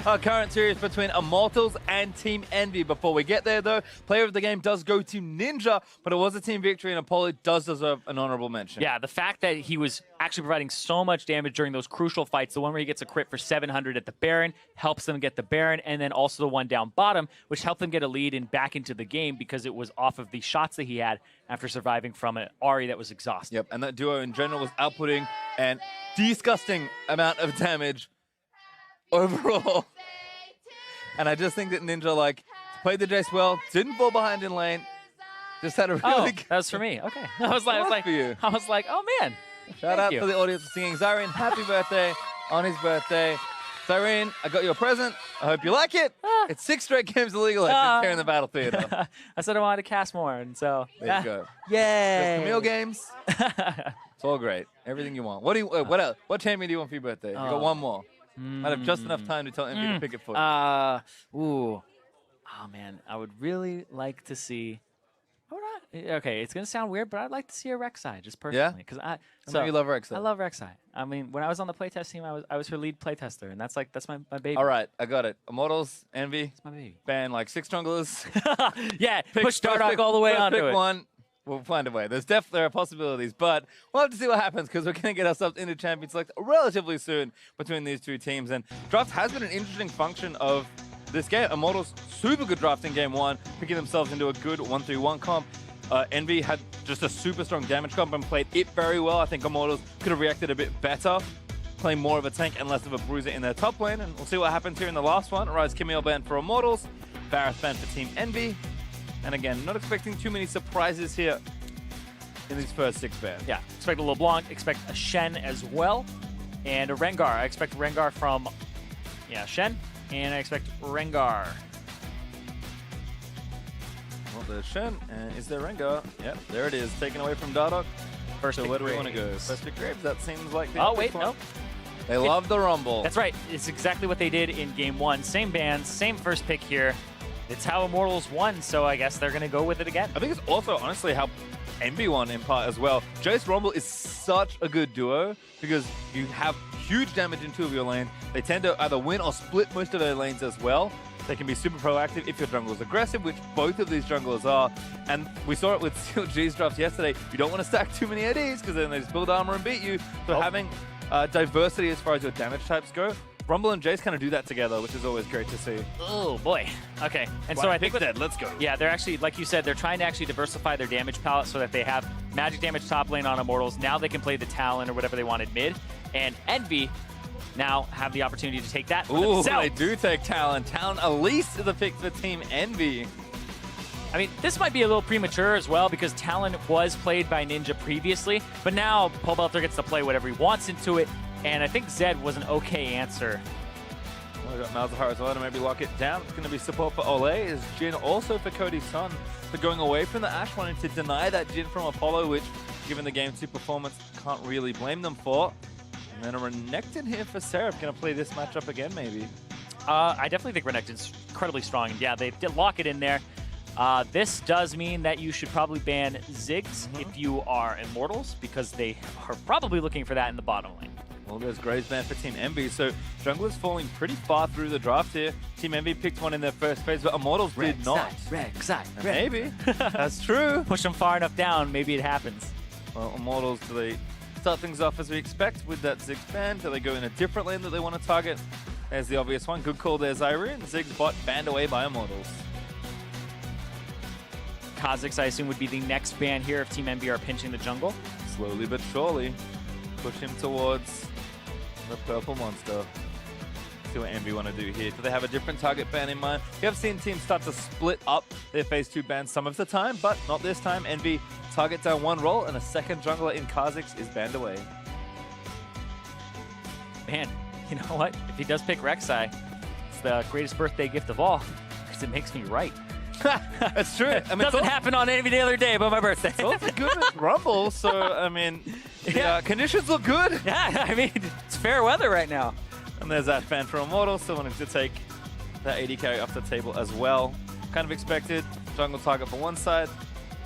our current series between Immortals and Team EnVy. Before we get there, though, player of the game does go to Ninja, but it was a team victory, and Apollo does deserve an honorable mention. Yeah, the fact that he was actually providing so much damage during those crucial fights, the one where he gets a crit for 700 at the Baron, helps them get the Baron, and then also the one down bottom, which helped them get a lead and back into the game because it was off of the shots that he had after surviving from an Ahri that was exhausted. Yep, and that duo in general was outputting an disgusting amount of damage overall. And I just think that Ninja, like, played the Jace well, didn't fall behind in lane, just had a really good... that was for me. Okay. I was like, oh man. Shout out to the audience for singing Zyrene happy birthday on his birthday. Zyrene, I got you a present. I hope you like it. It's 6 straight games of League of Legends here in the Battle Theater. I said I wanted to cast more, and so there you go. Yay! Camille games. It's all great. Everything you want. What do you? What else? What champion do you want for your birthday? You got one more. Might have just enough time to tell EnVy to pick it for you. Oh man, I would really like to see. Okay, it's gonna sound weird, but I'd like to see a Rek'Sai just personally, because I know you love Rek'Sai. I love Rek'Sai. I mean, when I was on the playtest team, I was her lead playtester, and that's my baby. All right, I got it. Immortals, EnVy. It's my baby. Ban like 6 junglers. Yeah, push Dardoch all the way onto pick it. One. We'll find a way. There are possibilities, but we'll have to see what happens because we're going to get ourselves into Champion Select relatively soon between these two teams. And draft has been an interesting function of this game. Immortals, super good draft in game 1, picking themselves into a good 1-3-1 comp. EnVy had just a super strong damage comp and played it very well. I think Immortals could have reacted a bit better, playing more of a tank and less of a bruiser in their top lane. And we'll see what happens here in the last one. Rise Camille ban for Immortals, Varus ban for Team EnVy. And again, not expecting too many surprises here in these first 6 bans. Yeah, expect a LeBlanc, expect a Shen as well, and a Rengar. I expect Rengar from, Shen, and I expect Rengar. Well, there's Shen, and is there Rengar? Yep, there it is, taken away from Dardoch. First so where do we want to go? First pick Graves, that seems like the wait, no. They love the Rumble. That's right, it's exactly what they did in game 1. Same bans, same first pick here. It's how Immortals won, so I guess they're going to go with it again. I think it's also, honestly, how EnVy won in part as well. Jace Rumble is such a good duo because you have huge damage in 2 of your lanes. They tend to either win or split most of their lanes as well. They can be super proactive if your jungle is aggressive, which both of these junglers are. And we saw it with CLG's drafts yesterday. You don't want to stack too many ADs because then they just build armor and beat you. So having diversity as far as your damage types go, Rumble and Jace kind of do that together, which is always great to see. Oh, boy. Okay. And so I think let's go. Yeah, they're actually, like you said, they're trying to actually diversify their damage palette so that they have magic damage top lane on Immortals. Now they can play the Talon or whatever they wanted mid. And EnVy now have the opportunity to take that for themselves. They do take Talon. Talon at least the pick for Team EnVy. I mean, this might be a little premature as well because Talon was played by Ninja previously, but now Pobelter gets to play whatever he wants into it. And I think Zed was an okay answer. Well, we got Malzahar as well to maybe lock it down. It's going to be support for Ole. Is Jhin also for Cody's son? So going away from the Ashe, wanting to deny that Jhin from Apollo, which, given the game 2 performance, can't really blame them for. And then a Renekton here for Seraph. Going to play this matchup again, maybe. I definitely think Renekton's incredibly strong. And yeah, they did lock it in there. This does mean that you should probably ban Ziggs if you are Immortals, because they are probably looking for that in the bottom lane. Well, there's Graves ban for Team EnVy, so junglers falling pretty far through the draft here. Team EnVy picked one in their first phase, but Immortals did not. Maybe. That's true. Push them far enough down, maybe it happens. Well, Immortals, do they start things off as we expect with that Ziggs ban? Do they go in a different lane that they want to target? There's the obvious one. Good call there, Zyrene. Ziggs bot banned away by Immortals. Kha'Zix, I assume, would be the next ban here if Team EnVy are pinching the jungle. Slowly but surely. Push him towards the purple monster. See what EnVy want to do here. Do they have a different target ban in mind? We have seen teams start to split up their phase 2 bans some of the time, but not this time. EnVy target down 1 role, and a second jungler in Kha'Zix is banned away. Man, you know what? If he does pick Rek'Sai, it's the greatest birthday gift of all, because it makes me right. That's true. I mean, doesn't happen on any other day but my birthday. It's also good with Rumble, so, I mean, the conditions look good. Yeah, I mean, it's fair weather right now. And there's that ban for Immortal, so wanting to take that AD carry off the table as well. Kind of expected. Jungle target for one side,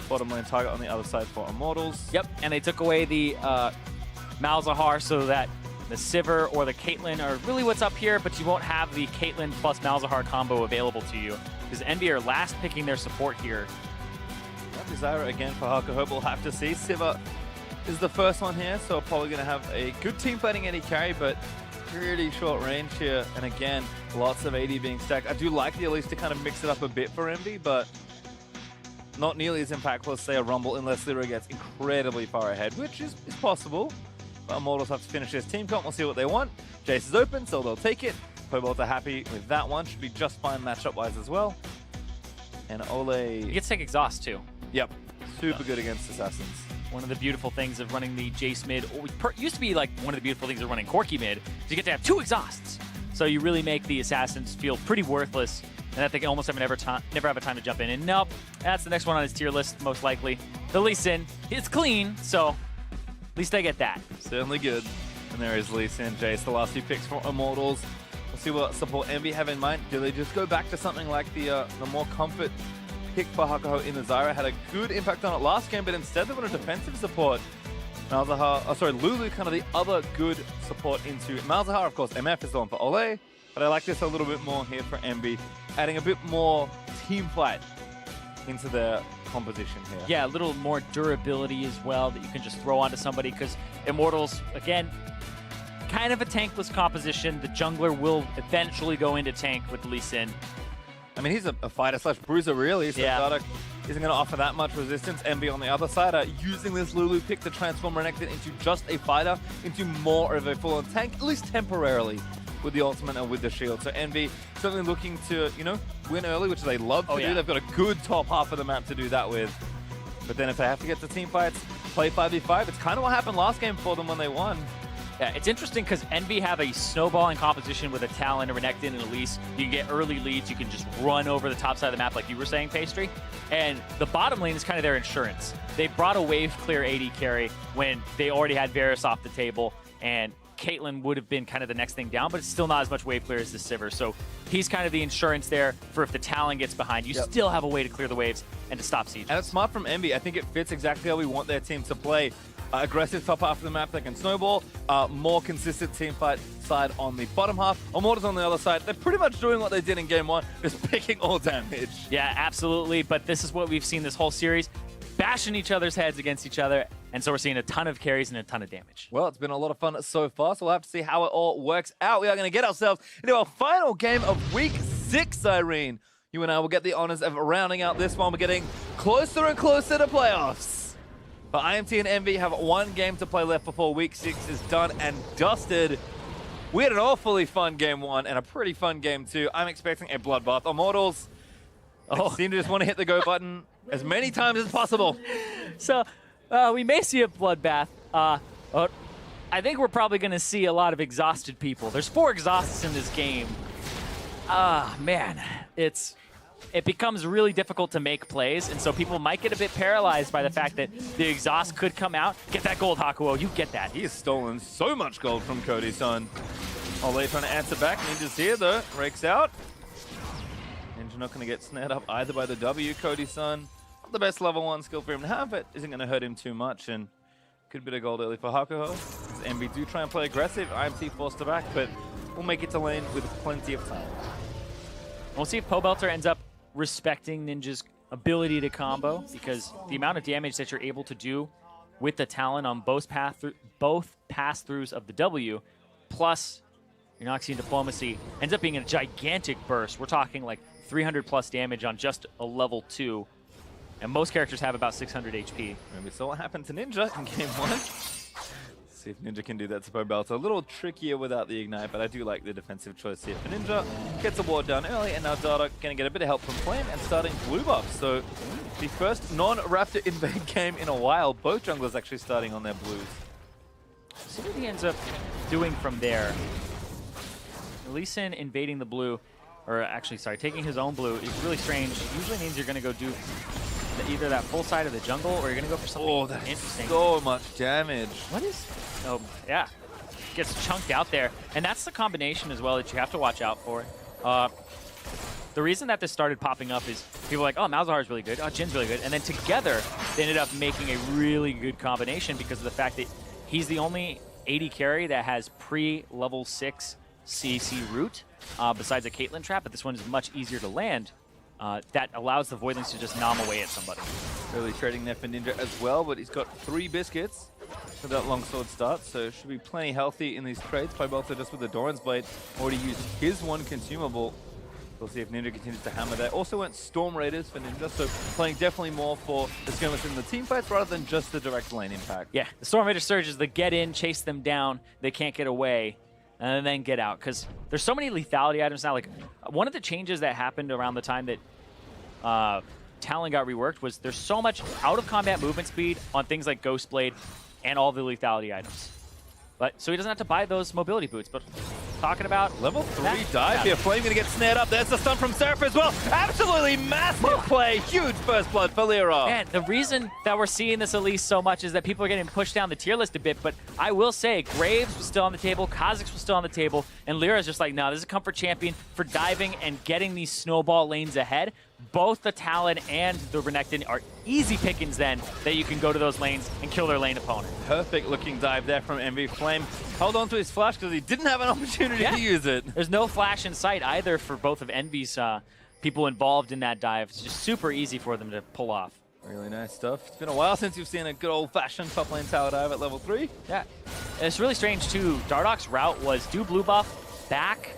bottom lane target on the other side for Immortals. Yep, and they took away the Malzahar so that The Sivir or the Caitlyn are really what's up here, but you won't have the Caitlyn plus Malzahar combo available to you because EnVy are last picking their support here. Zyra again for Hakuho. We'll have to see. Sivir is the first one here, so we're probably going to have a good team fighting any carry, but pretty short range here. And again, lots of AD being stacked. I do like the Elise to kind of mix it up a bit for EnVy, but not nearly as impactful as, say, a Rumble unless Lyra gets incredibly far ahead, which is possible. But Immortals have to finish this team comp. We'll see what they want. Jace is open, so they'll take it. Pobolts are happy with that one. Should be just fine matchup-wise as well. And Ole... You get to take Exhaust, too. Yep. Super good against Assassins. One of the beautiful things of running the Jace mid, or used to be like one of the beautiful things of running Corki mid, is you get to have 2 Exhausts. So you really make the Assassins feel pretty worthless, and that they can almost never have a time to jump in. And nope, that's the next one on his tier list, most likely. The Lee Sin, it's clean, so at least I get that. Certainly good. And there is Lee Sin, Jace, the last 2 picks for Immortals. We'll see what support EnVy have in mind. Do they just go back to something like the more comfort pick for Hakuho in the Zyra? Had a good impact on it last game, but instead they went a defensive support. Lulu kind of the other good support into Malzahar. Of course, MF is the one for Ole, but I like this a little bit more here for EnVy, adding a bit more team fight into their composition here. Yeah, a little more durability as well that you can just throw onto somebody, because Immortals, again, kind of a tankless composition. The jungler will eventually go into tank with Lee Sin. I mean, he's a fighter/bruiser, really, so yeah. Dardoch isn't going to offer that much resistance. EnVy on the other side are using this Lulu pick to transform Renekton into just a fighter, into more of a full-on tank, at least temporarily, with the ultimate and with the shield. So EnVy certainly looking to, win early, which they love to do. They've got a good top half of the map to do that with. But then if they have to get to team fights, play 5v5, it's kind of what happened last game for them when they won. Yeah, it's interesting because EnVy have a snowballing composition with a Talon, a Renekton, and Elise. You can get early leads. You can just run over the top side of the map like you were saying, Pastry. And the bottom lane is kind of their insurance. They brought a wave clear AD carry when they already had Varus off the table, and Caitlyn would have been kind of the next thing down, but it's still not as much wave clear as the Sivir. So he's kind of the insurance there for if the Talon gets behind, you still have a way to clear the waves and to stop siege. And it's smart from EnVy. I think it fits exactly how we want their team to play. Aggressive top half of the map that can snowball, more consistent team fight side on the bottom half. Immortals on the other side, they're pretty much doing what they did in game 1, just picking all damage. Yeah, absolutely, but this is what we've seen this whole series, bashing each other's heads against each other, and so we're seeing a ton of carries and a ton of damage. Well, it's been a lot of fun so far, so we'll have to see how it all works out. We are going to get ourselves into our final game of Week 6, Irene. You and I will get the honors of rounding out this one. We're getting closer and closer to playoffs. But IMT and EnVy have 1 game to play left before Week 6 is done and dusted. We had an awfully fun game 1 and a pretty fun game 2. I'm expecting a bloodbath. Immortals seem to just want to hit the go button as many times as possible. So we may see a bloodbath. I think we're probably going to see a lot of exhausted people. There's 4 exhausts in this game. Man, it becomes really difficult to make plays, and so people might get a bit paralyzed by the fact that the exhaust could come out. Get that gold, Hakuho. You get that. He has stolen so much gold from Cody's son. Ole trying to answer back. Ninja's here, though. Rakes out. Ninja not going to get snared up either by the W. Cody's son, not the best level 1 skill for him to have, but isn't going to hurt him too much, and good bit of gold early for Hakuho. EnVy do try and play aggressive. IMT forced to back, but we'll make it to lane with plenty of time. We'll see if Pobelter ends up respecting Ninja's ability to combo, because the amount of damage that you're able to do with the Talon on both pass-throughs of the W, plus your Noxian Diplomacy, ends up being a gigantic burst. We're talking like 300 plus damage on just a level 2, and most characters have about 600 HP. And we saw what happened to Ninja in game 1. See if Ninja can do that to Pobelter. A little trickier without the Ignite, but I do like the defensive choice here for Ninja. Gets a ward down early, and now Dardoch going to get a bit of help from Flame and starting blue buff. So the first non-Raptor invade game in a while. Both junglers actually starting on their blues. See what he ends up doing from there. Lee Sin invading the blue, or actually, sorry, taking his own blue is really strange. It usually means you're going to go do either that full side of the jungle, or you're going to go for something interesting. So much damage. What is... Oh, yeah. Gets chunked out there. And that's the combination as well that you have to watch out for. The reason that this started popping up is people are like, oh, Malzahar is really good. Oh, Jin's really good. And then together, they ended up making a really good combination because of the fact that he's the only AD carry that has pre-level 6 CC root, besides a Caitlyn trap, but this one is much easier to land. That allows the Voidlings to just nom away at somebody. Really trading there for Ninja as well, but he's got 3 biscuits for that longsword start, so should be plenty healthy in these trades. Pybelta just with the Doran's Blade already used his one consumable. We'll see if Ninja continues to hammer there. Also went Storm Raiders for Ninja, so playing definitely more for the skirmish in the team fights rather than just the direct lane impact. Yeah, the Storm Raider Surge is the get in, chase them down, they can't get away, and then get out. Because there's so many lethality items now. Like, one of the changes that happened around the time that Talon got reworked was there's so much out-of-combat movement speed on things like Ghostblade and all the lethality items. But so he doesn't have to buy those mobility boots. But talking about level 3 dive here. Flame gonna get snared up. There's the stun from Seraph as well. Absolutely massive play. Huge first blood for Lyra. Man, the reason that we're seeing this Elise so much is that people are getting pushed down the tier list a bit. But I will say, Graves was still on the table, Kha'Zix was still on the table, and Lyra's just like, no, this is a comfort champion for diving and getting these snowball lanes ahead. Both the Talon and the Renekton are easy pickings then that you can go to those lanes and kill their lane opponent. Perfect looking dive there from EnVy. Flame held on to his flash because he didn't have an opportunity to use it. There's no flash in sight either for both of EnVy's people involved in that dive. It's just super easy for them to pull off. Really nice stuff. It's been a while since you've seen a good old-fashioned top lane tower dive at level 3. Yeah. And it's really strange too. Dardoch's route was do blue buff, back,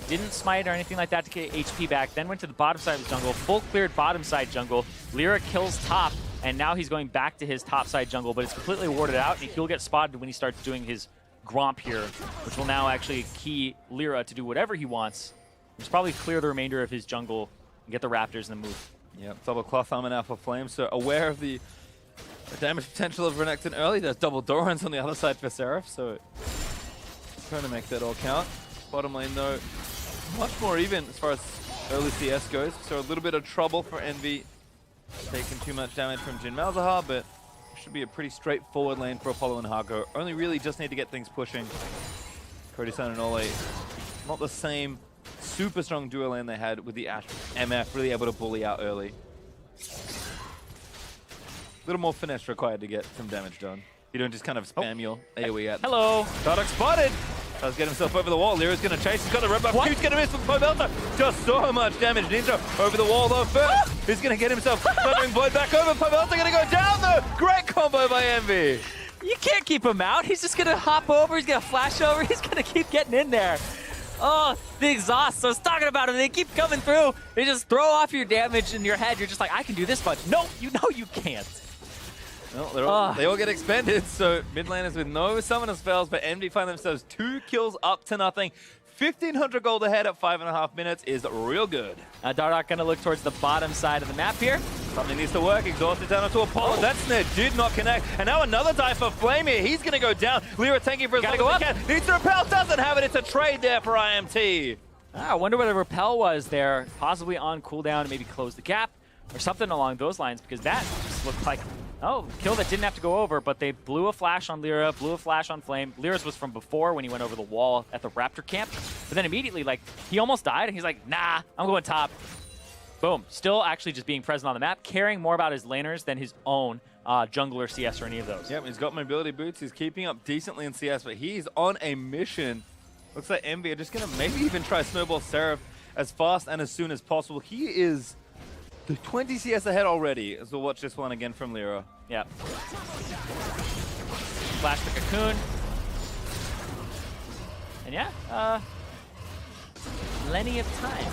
didn't smite or anything like that to get HP back, then went to the bottom side of the jungle, full cleared bottom side jungle. Lyra kills top, and now he's going back to his top side jungle, but it's completely warded out, and he'll get spotted when he starts doing his Gromp here, which will now actually key Lyra to do whatever he wants. He's probably clear the remainder of his jungle and get the Raptors and then move. Yep, double cloth armor now for Flame, so aware of the damage potential of Renekton early. There's double Dorans on the other side for Seraph, so trying to make that all count. Bottom lane though, much more even as far as early CS goes, so a little bit of trouble for EnVy. Taking too much damage from Jhin Malzahar, but should be a pretty straightforward lane for Apollo and Hago. Only really just need to get things pushing. Kodi-san and Ole, not the same super strong duo lane they had with the Ashe MF, really able to bully out early. A little more finesse required to get some damage done. You don't just kind of spam your AoE at. Hello. Dardoch spotted. Does get himself over the wall. Lyra's going to chase. He's got the red buff. Huge going to miss from Pybelta. Just so much damage. Ninja over the wall though first. He's going to get himself Thundering Void back over. Pybelta going to go down though. Great combo by EnVy. You can't keep him out. He's just going to hop over. He's going to flash over. He's going to keep getting in there. Oh, the exhaust. So I was talking about it. They keep coming through. They just throw off your damage in your head. You're just like, I can do this much. No, you know you can't. Well, they all get expended, so mid laners with no summoner spells, but EnVy find themselves 2 kills up to nothing. 1,500 gold ahead at 5.5 minutes is real good. Dardoch going to look towards the bottom side of the map here. Something needs to work. Exhausted down onto Apollo. That snare did not connect. And now another dive for Flame here. He's going to go down. Lyra tanking for as long as he can. Needs to repel. Doesn't have it. It's a trade there for IMT. I wonder where the repel was there. Possibly on cooldown, maybe close the gap or something along those lines, because that just looked like, oh, kill that didn't have to go over, but they blew a flash on Lyra, blew a flash on Flame. Lyra's was from before when he went over the wall at the Raptor camp. But then immediately, like, he almost died, and he's like, nah, I'm going top. Boom. Still actually just being present on the map, caring more about his laners than his own jungler CS or any of those. Yep, he's got mobility boots. He's keeping up decently in CS, but he's on a mission. Looks like EnVy are just going to maybe even try Snowball Seraph as fast and as soon as possible. He is the 20 CS ahead already, as we'll watch this one again from Lyra. Yeah. Flash the Cocoon. And yeah, plenty of time.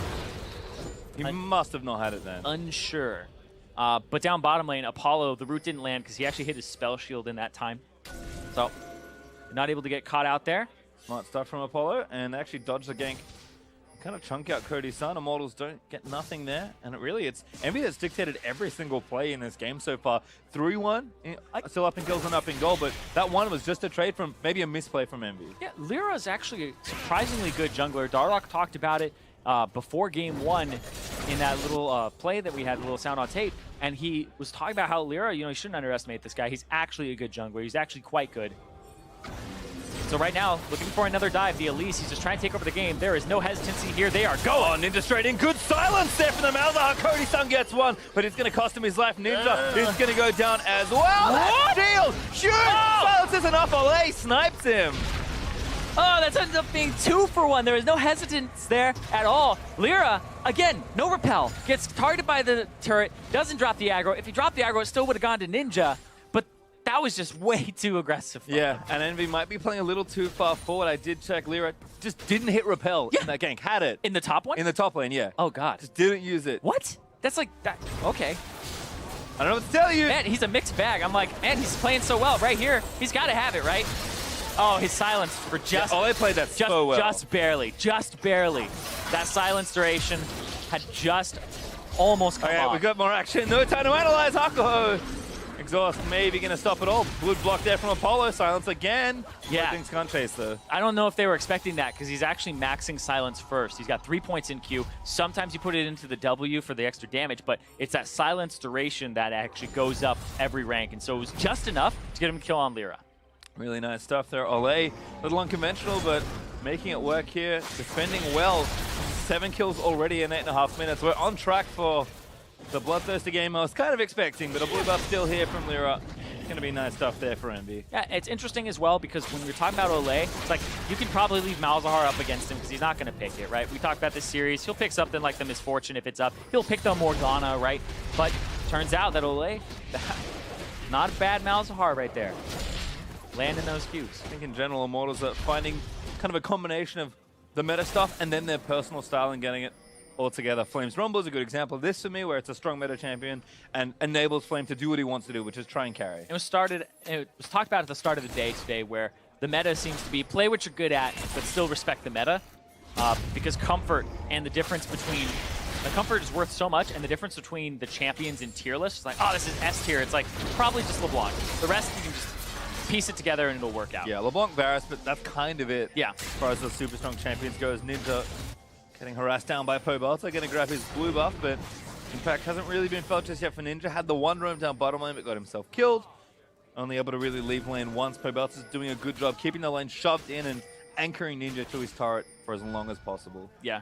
He must have not had it then. Unsure. But down bottom lane, Apollo, the root didn't land because he actually hit his spell shield in that time. So, not able to get caught out there. Smart stuff from Apollo, and actually dodge the gank. Kind of chunk out Kodi-san. Immortals don't get nothing there. And it's EnVy that's dictated every single play in this game so far. 3-1, still up in kills and up in goal, but that one was just a trade from maybe a misplay from EnVy. Yeah, Lyra's actually a surprisingly good jungler. Dardoch talked about it before game 1 in that little play that we had, a little sound on tape. And he was talking about how Lyra, you shouldn't underestimate this guy. He's actually a good jungler. He's actually quite good. So right now, looking for another dive. The Elise, he's just trying to take over the game. There is no hesitancy here. They are going. Oh, Ninja straight in. Good silence there from the Malzahar. Cody-san gets one, but it's going to cost him his life. Ninja is going to go down as well. What? Shield! Shoot! Oh! Silence is enough. Olay snipes him. Oh, that ends up being 2 for 1. There is no hesitance there at all. Lyra, again, no repel. Gets targeted by the turret, doesn't drop the aggro. If he dropped the aggro, it still would have gone to Ninja. But that was just way too aggressive. Yeah, and EnVy might be playing a little too far forward. I did check. Lyra just didn't hit repel in that gank. Had it. In the top one? In the top lane, yeah. Oh, God. Just didn't use it. What? That's like that. Okay. I don't know what to tell you. Man, he's a mixed bag. I'm like, man, he's playing so well right here. He's got to have it, right? Oh, his silence for just... Yeah, Olay played that so well. Just barely. Just barely. That silence duration had just almost come off. We got more action. No time to analyze. Hakuho. Exhaust maybe going to stop it all. Blue block there from Apollo. Silence again. Yeah. Things can't chase though. I don't know if they were expecting that because he's actually maxing silence first. He's got 3 points in Q. Sometimes you put it into the W for the extra damage, but it's that silence duration that actually goes up every rank. And so it was just enough to get him a kill on Lyra. Really nice stuff there. Olay, a little unconventional, but making it work here. Defending well. 7 kills already in 8.5 minutes. We're on track for the bloodthirsty game I was kind of expecting, but a blue buff still here from Lyra. It's going to be nice stuff there for EnVy. Yeah, it's interesting as well because when we're talking about Olay, it's like you can probably leave Malzahar up against him because he's not going to pick it, right? We talked about this series. He'll pick something like the Misfortune if it's up. He'll pick the Morgana, right? But turns out that Olay, not a bad Malzahar right there. Landing those Qs. I think in general, Immortals are finding kind of a combination of the meta stuff and then their personal style and getting it all together. Flame's Rumble is a good example of this for me, where it's a strong meta champion and enables Flame to do what he wants to do, which is try and carry. It was talked about at the start of the day today, where the meta seems to be play what you're good at, but still respect the meta, because comfort and the difference between the comfort is worth so much, and the difference between the champions in tier lists, like, oh, this is S tier. It's like probably just LeBlanc. The rest you can just piece it together and it'll work out. Yeah, LeBlanc, Varus, but that's kind of it. Yeah. As far as the super strong champions goes, Ninja getting harassed down by Pobelta, going to grab his blue buff, but impact hasn't really been felt just yet for Ninja. Had the one roam down bottom lane, but got himself killed. Only able to really leave lane once. Pobelta's doing a good job keeping the lane shoved in and anchoring Ninja to his turret for as long as possible. Yeah.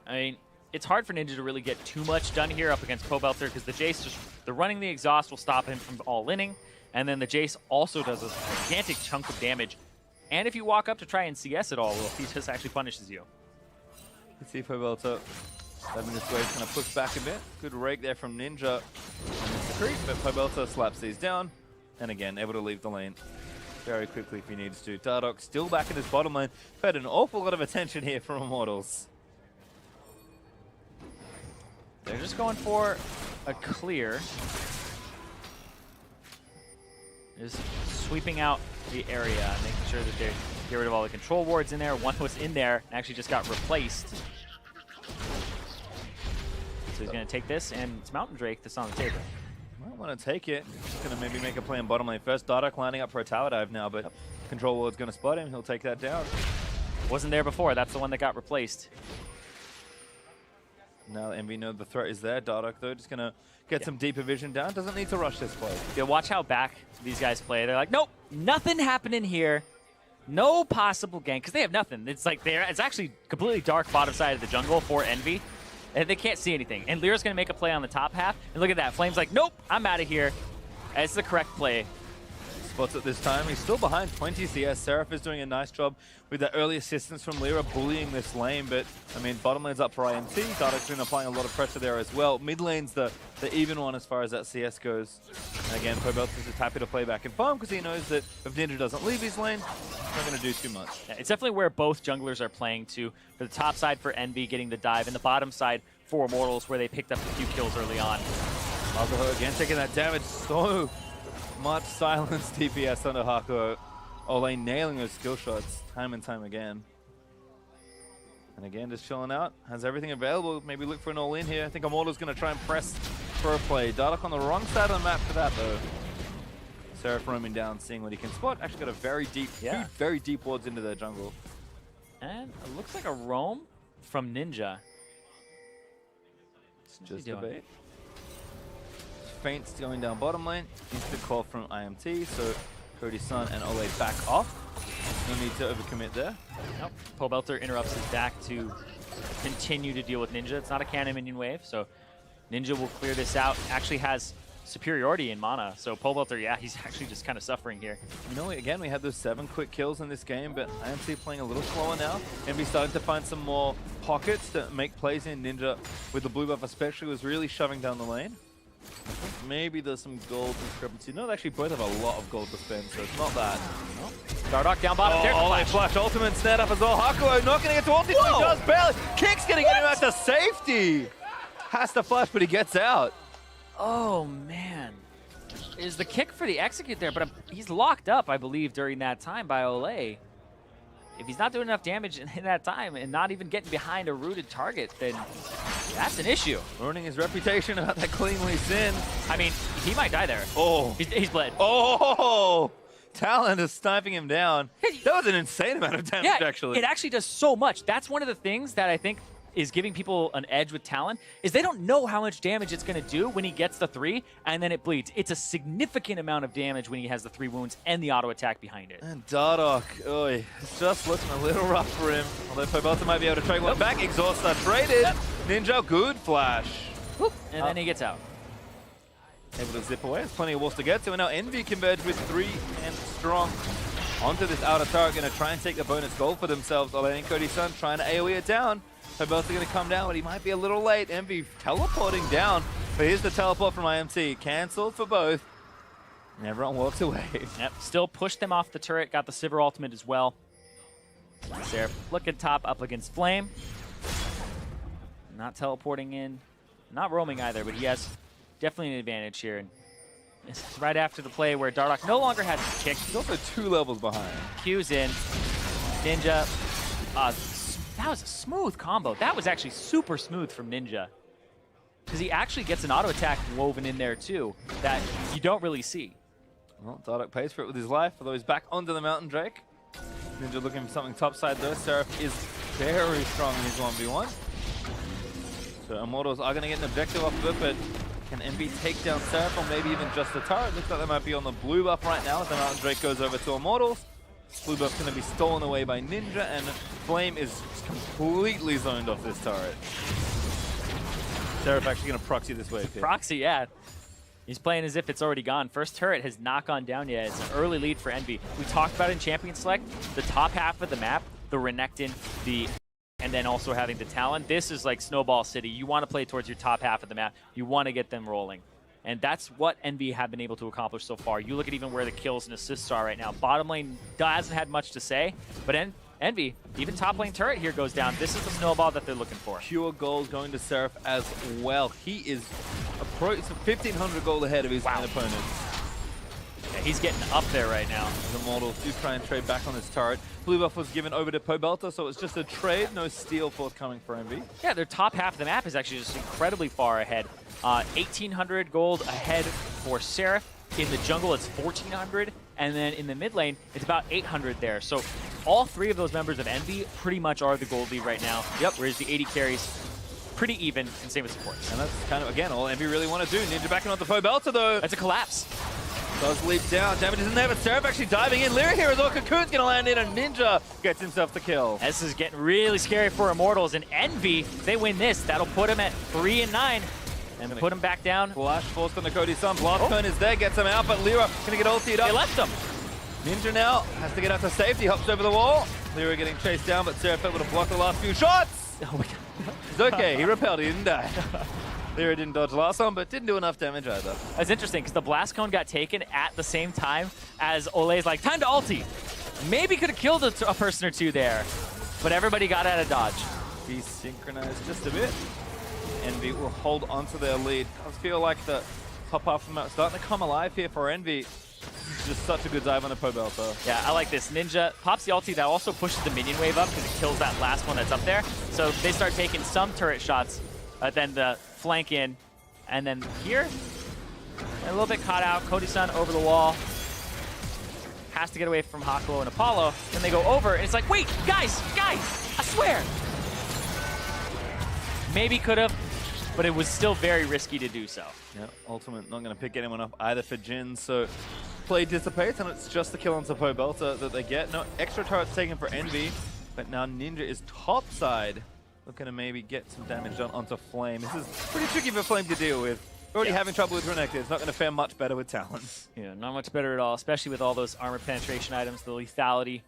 I mean, it's hard for Ninja to really get too much done here up against Pobelta because the Jace, the running the exhaust will stop him from all-inning. And then the Jace also does a gigantic chunk of damage. And if you walk up to try and CS it all, well, he just actually punishes you. You see Pobelta having this wave kind of push back a bit. Good rake there from Ninja. Creep, but Pobelta slaps these down. And again, able to leave the lane very quickly if he needs to. Dardoch still back in his bottom lane. Had an awful lot of attention here from Immortals. They're just going for a clear. Just sweeping out the area, making sure that they get rid of all the control wards in there. One was in there and actually just got replaced. So he's going to take this, and it's Mountain Drake that's on the table. Might want to take it. Just going to maybe make a play in bottom lane first. Dardoch lining up for a tower dive now, but control ward's going to spot him. He'll take that down. Wasn't there before. That's the one that got replaced. Now EnVy know the threat is there. Dardoch, though, just going to get some deeper vision down. Doesn't need to rush this play. Yeah, watch how back these guys play. They're like, nope, nothing happening here. No possible gank, because they have nothing. It's like it's actually completely dark bottom side of the jungle for EnVy, and they can't see anything. And Lyra's going to make a play on the top half, and look at that. Flame's like, nope, I'm out of here. It's the correct play. Spots it this time. He's still behind 20 CS. Seraph is doing a nice job with the early assistance from Lyra bullying this lane, but I mean, bottom lane's up for IMT. Dardoch's been applying a lot of pressure there as well. Mid lane's the even one as far as that CS goes. And again, Pobelta's just happy to play back and farm because he knows that if Ninja doesn't leave his lane, it's not going to do too much. Yeah, it's definitely where both junglers are playing to. For the top side for EnVy getting the dive, and the bottom side for Immortals where they picked up a few kills early on. Hakuho again taking that damage. So much silence DPS under Hakuho. Olay nailing those skill shots time and time again. And again, just chilling out. Has everything available. Maybe look for an all-in here. I think Immortal's going to try and press for a play. Dardoch on the wrong side of the map for that, though. Seraph roaming down, seeing what he can spot. Actually got a very deep, very deep wards into their jungle. And it looks like a roam from Ninja. It's just a bait. Feints going down bottom lane. Instant call from IMT, so Cody Sun and Olay back off. No need to overcommit there. Nope. Pobelter interrupts his back to continue to deal with Ninja. It's not a cannon minion wave, so Ninja will clear this out. Actually has superiority in mana, so Pobelter, yeah, he's actually just kind of suffering here. You know, again, we had those 7 quick kills in this game, but IMC playing a little slower now. EnVy starting to find some more pockets to make plays in. Ninja, with the blue buff especially, was really shoving down the lane. I think maybe there's some gold discrepancy. No, they actually both have a lot of gold to spend, so it's not that. Dardoch down bottom. There's the Ole flash ultimate snared up as well. Hakuo not going to get to ulti, but he does barely. Kick's going to get him out to safety. Has to flash, but he gets out. Oh, man. Is the kick for the execute there, but he's locked up, I believe, during that time by Ole. If he's not doing enough damage in that time and not even getting behind a rooted target, then that's an issue. Ruining his reputation about that cleanly sin. I mean, he might die there. Oh. He's bled. Oh! Talon is sniping him down. That was an insane amount of damage, actually. It actually does so much. That's one of the things that I think is giving people an edge with Talon, is they don't know how much damage it's going to do when he gets the 3 and then it bleeds. It's a significant amount of damage when he has the 3 wounds and the auto attack behind it. And Dardoch, it's just looking a little rough for him. Although Pobelter might be able to trade one back. Exhausts are traded. Ninja, good flash. Whoop, and then he gets out. Able to zip away. There's plenty of walls to get to. And now EnVy converged with 3 and strong onto this outer turret. Going to try and take the bonus goal for themselves. Ole and Cody Sun trying to AoE it down. Pobelter going to come down, but he might be a little late. EnVy teleporting down. But here's the teleport from IMC. Cancelled for both. And everyone walks away. Yep, still pushed them off the turret. Got the Sivir ultimate as well. Seraph looking top up against Flame. Not teleporting in. Not roaming either, but he has definitely an advantage here. And this is right after the play where Dardoch no longer has his kick. He's also 2 levels behind. Q's in. Ninja. That was a smooth combo. That was actually super smooth from Ninja. Because he actually gets an auto attack woven in there too that you don't really see. Well, Dardoch pays for it with his life, although he's back onto the mountain Drake. Ninja looking for something topside though. Seraph is very strong in his 1v1. So Immortals are going to get an objective off of it, but can EnVy take down Seraph or maybe even just the turret? Looks like they might be on the blue buff right now as the mountain Drake goes over to Immortals. Blue buff's going to be stolen away by Ninja, and Flame is completely zoned off this turret. Seraph actually going to proxy this wave here. Proxy, yeah. He's playing as if it's already gone. First turret has not gone down yet. It's an early lead for EnVy. We talked about in Champion Select, the top half of the map, the Renekton, and then also having the Talon. This is like Snowball City. You want to play towards your top half of the map. You want to get them rolling. And that's what EnVy have been able to accomplish so far. You look at even where the kills and assists are right now. Bottom lane hasn't had much to say, but EnVy, even top lane turret here goes down. This is the snowball that they're looking for. Pure gold going to Seraph as well. He is 1,500 gold ahead of his main opponent. Yeah, he's getting up there right now. The Immortals do try and trade back on this turret. Blue buff was given over to Pobelter, so it's just a trade, no steal forthcoming for EnVy. Yeah, their top half of the map is actually just incredibly far ahead. 1,800 gold ahead for Seraph. In the jungle, it's 1,400. And then in the mid lane, it's about 800 there. So all 3 of those members of EnVy pretty much are the gold lead right now. Yep. Whereas the 80 carries pretty even, and same with supports. And that's kind of, again, all EnVy really want to do. Ninja backing onto Pobelter, though. That's a collapse. Does leap down. Damage isn't there, but Seraph actually diving in. Lyra here as well. Cocoon's going to land in, and Ninja gets himself the kill. This is getting really scary for Immortals. And EnVy, if they win this, that'll put them at 3 and 9. And put him back down. Flash forced on the Cody Sun. Blast Cone is there, gets him out, but Lyra going to get ultied up. They left him. Ninja now has to get out to safety, hops over the wall. Lyra getting chased down, but Seraph able to block the last few shots. Oh my god. It's okay, he repelled, he didn't die. Lyra didn't dodge the last one, but didn't do enough damage either. That's interesting, because the Blast Cone got taken at the same time as Ole's like, time to ulti. Maybe could have killed a person or 2 there, but everybody got out of dodge. Desynchronized just a bit. EnVy will hold onto their lead. I feel like the top half of the map is starting to come alive here for EnVy. Just such a good dive on the Pobelter. Yeah, I like this. Ninja pops the ulti that also pushes the minion wave up because it kills that last one that's up there. So they start taking some turret shots, then the flank in, and then here, a little bit caught out. Cody Sun over the wall. Has to get away from Hakuo and Apollo. Then they go over, and it's like, wait, guys, I swear. Maybe could have, but it was still very risky to do so. Yeah, Ultimate not going to pick anyone up either for Jin, so play dissipates, and it's just the kill on Support Belter that they get. No extra turrets taken for EnVy, but now Ninja is topside, looking to maybe get some damage done onto Flame. This is pretty tricky for Flame to deal with. Already having trouble with Renekton. It's not going to fare much better with Talon. Yeah, not much better at all, especially with all those armor penetration items, the lethality.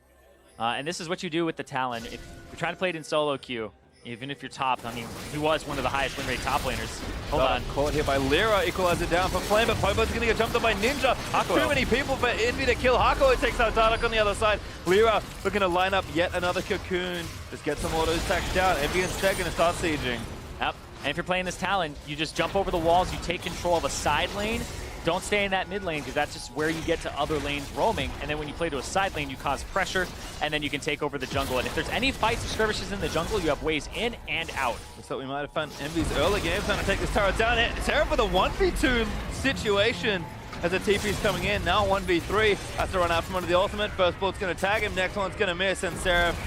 And this is what you do with the Talon. If you're trying to play it in solo queue, even if you're top, I mean, he was one of the highest win rate top laners. Hold on. Caught here by Lyra, equalizer down for Flame, but Pobo's going to get jumped on by Ninja. Too many people for EnVy to kill. Hako takes out Dardoch on the other side. Lyra looking to line up yet another cocoon. Just get some auto attacks down. EnVy instead going to start sieging. Yep. And if you're playing this Talon, you just jump over the walls, you take control of a side lane. Don't stay in that mid lane, because that's just where you get to other lanes roaming. And then when you play to a side lane, you cause pressure, and then you can take over the jungle. And if there's any fights or skirmishes in the jungle, you have ways in and out. Looks like we might have found EnVy's early game trying to take this turret down. Terra for the 1v2 situation as the TP's coming in. Now 1v3. Has to run out from under the ultimate. First bullet's going to tag him, next one's going to miss, and Seraph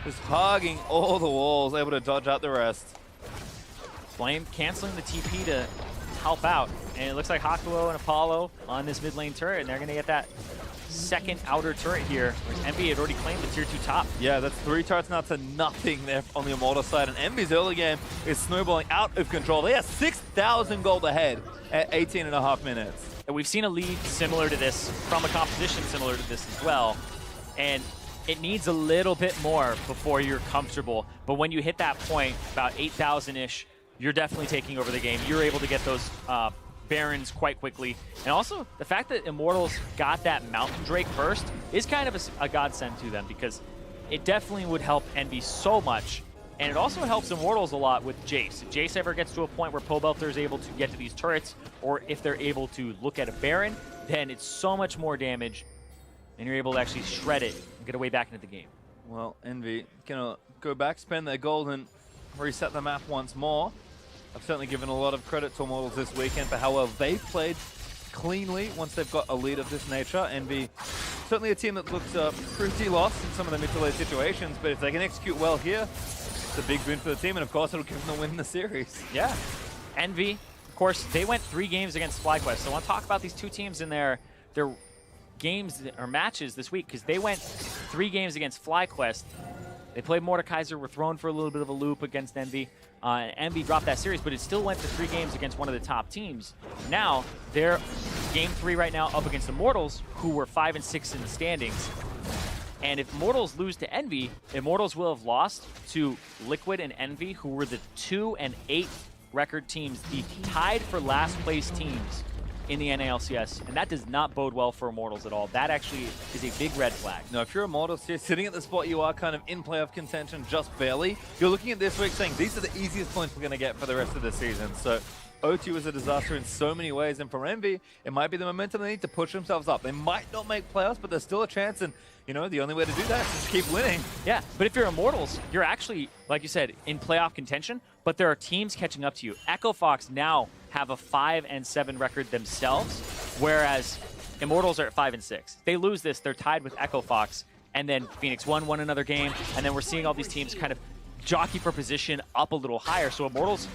is hogging all the walls, able to dodge out the rest. Flame canceling the TP to help out. And it looks like Hakuo and Apollo on this mid lane turret, and they're going to get that second outer turret here, which EnVy had already claimed the tier 2 top. Yeah, that's 3 turrets now to nothing there on the Immortals side, and EnVy's early game is snowballing out of control. They have 6,000 gold ahead at 18.5 minutes. And we've seen a lead similar to this from a composition similar to this as well. And it needs a little bit more before you're comfortable. But when you hit that point, about 8,000-ish, you're definitely taking over the game. You're able to get those Barons quite quickly. And also, the fact that Immortals got that Mountain Drake first is kind of a godsend to them, because it definitely would help EnVy so much. And it also helps Immortals a lot with Jace. If Jace ever gets to a point where Pobelter is able to get to these turrets, or if they're able to look at a Baron, then it's so much more damage, and you're able to actually shred it and get away back into the game. Well, EnVy gonna go back, spend their gold, and reset the map once more. I've certainly given a lot of credit to Immortals this weekend for how well they played cleanly once they've got a lead of this nature. EnVy, certainly a team that looks pretty lost in some of the mid-to-late situations, but if they can execute well here, it's a big boon for the team, and of course it'll give them the win in the series. Yeah. EnVy, of course, they went 3 games against FlyQuest, so I want to talk about these two teams in their games or matches this week, because they went 3 games against FlyQuest. They played Mordekaiser, were thrown for a little bit of a loop against EnVy. EnVy dropped that series, but it still went to 3 games against one of the top teams. Now, they're game 3 right now up against Immortals, who were 5 and 6 in the standings. And if Immortals lose to EnVy, Immortals will have lost to Liquid and EnVy, who were the 2 and 8 record teams, the tied for last place teams in the NALCS, and that does not bode well for Immortals at all. That actually is a big red flag. No, if you're Immortals here, sitting at the spot you are, kind of in playoff contention just barely, you're looking at this week saying, these are the easiest points we're going to get for the rest of the season. So O2 is a disaster in so many ways, and for EnVy, it might be the momentum they need to push themselves up. They might not make playoffs, but there's still a chance, and you know, the only way to do that is just keep winning. Yeah, but if you're Immortals, you're actually, like you said, in playoff contention, but there are teams catching up to you. Echo Fox now have a 5 and 7 record themselves, whereas Immortals are at 5 and 6. They lose this, they're tied with Echo Fox, and then Phoenix won another game, and then we're seeing all these teams kind of jockey for position up a little higher, so Immortals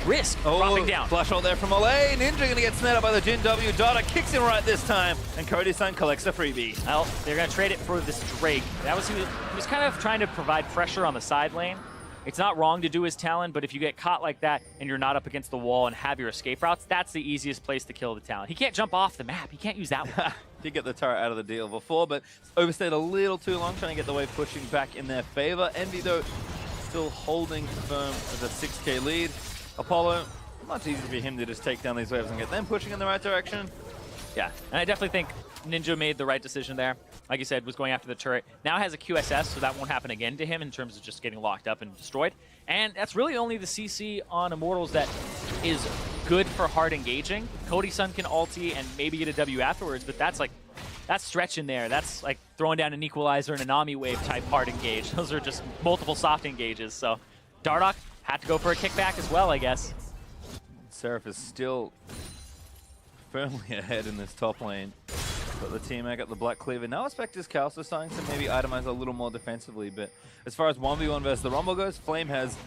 risk dropping down. Flash ult there from Olay. Ninja going to get snared up by the Jin W. Dada kicks him right this time, and Cody-san collects a freebie. Well, they're going to trade it for this Drake. That was he was kind of trying to provide pressure on the side lane. It's not wrong to do his Talon, but if you get caught like that and you're not up against the wall and have your escape routes, that's the easiest place to kill the Talon. He can't jump off the map. He can't use that one. Did get the turret out of the deal before, but overstayed a little too long, trying to get the wave pushing back in their favor. EnVy, though, still holding firm with a 6k lead. Apollo, much easier for him to just take down these waves and get them pushing in the right direction. Yeah, and I definitely think Ninja made the right decision there. Like you said, was going after the turret. Now has a QSS, so that won't happen again to him in terms of just getting locked up and destroyed. And that's really only the CC on Immortals that is good for hard engaging. Cody-san can ulti and maybe get a W afterwards, but that's stretching there. That's like throwing down an equalizer and a Nami wave type hard engage. Those are just multiple soft engages. So Dardoch had to go for a kickback as well, I guess. Seraph is still firmly ahead in this top lane. But the team got the Black Cleaver. Now Spectre's Calus is starting to maybe itemize a little more defensively, but as far as 1v1 versus the Rumble goes, Flame has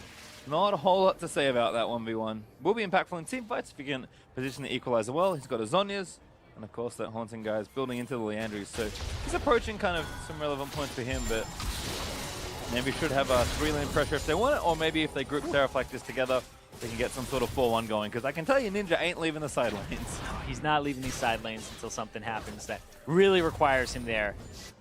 not a whole lot to say about that 1v1. Will be impactful in team fights if you can position the equalizer well. He's got a Zhonya's, And of course, that Haunting guy is building into the Leandries, so he's approaching kind of some relevant points for him, but maybe should have a 3-lane pressure if they want it, or maybe if they group Seraph like this together, they can get some sort of 4-1 going, because I can tell you Ninja ain't leaving the side lanes. He's not leaving these side lanes until something happens that really requires him there.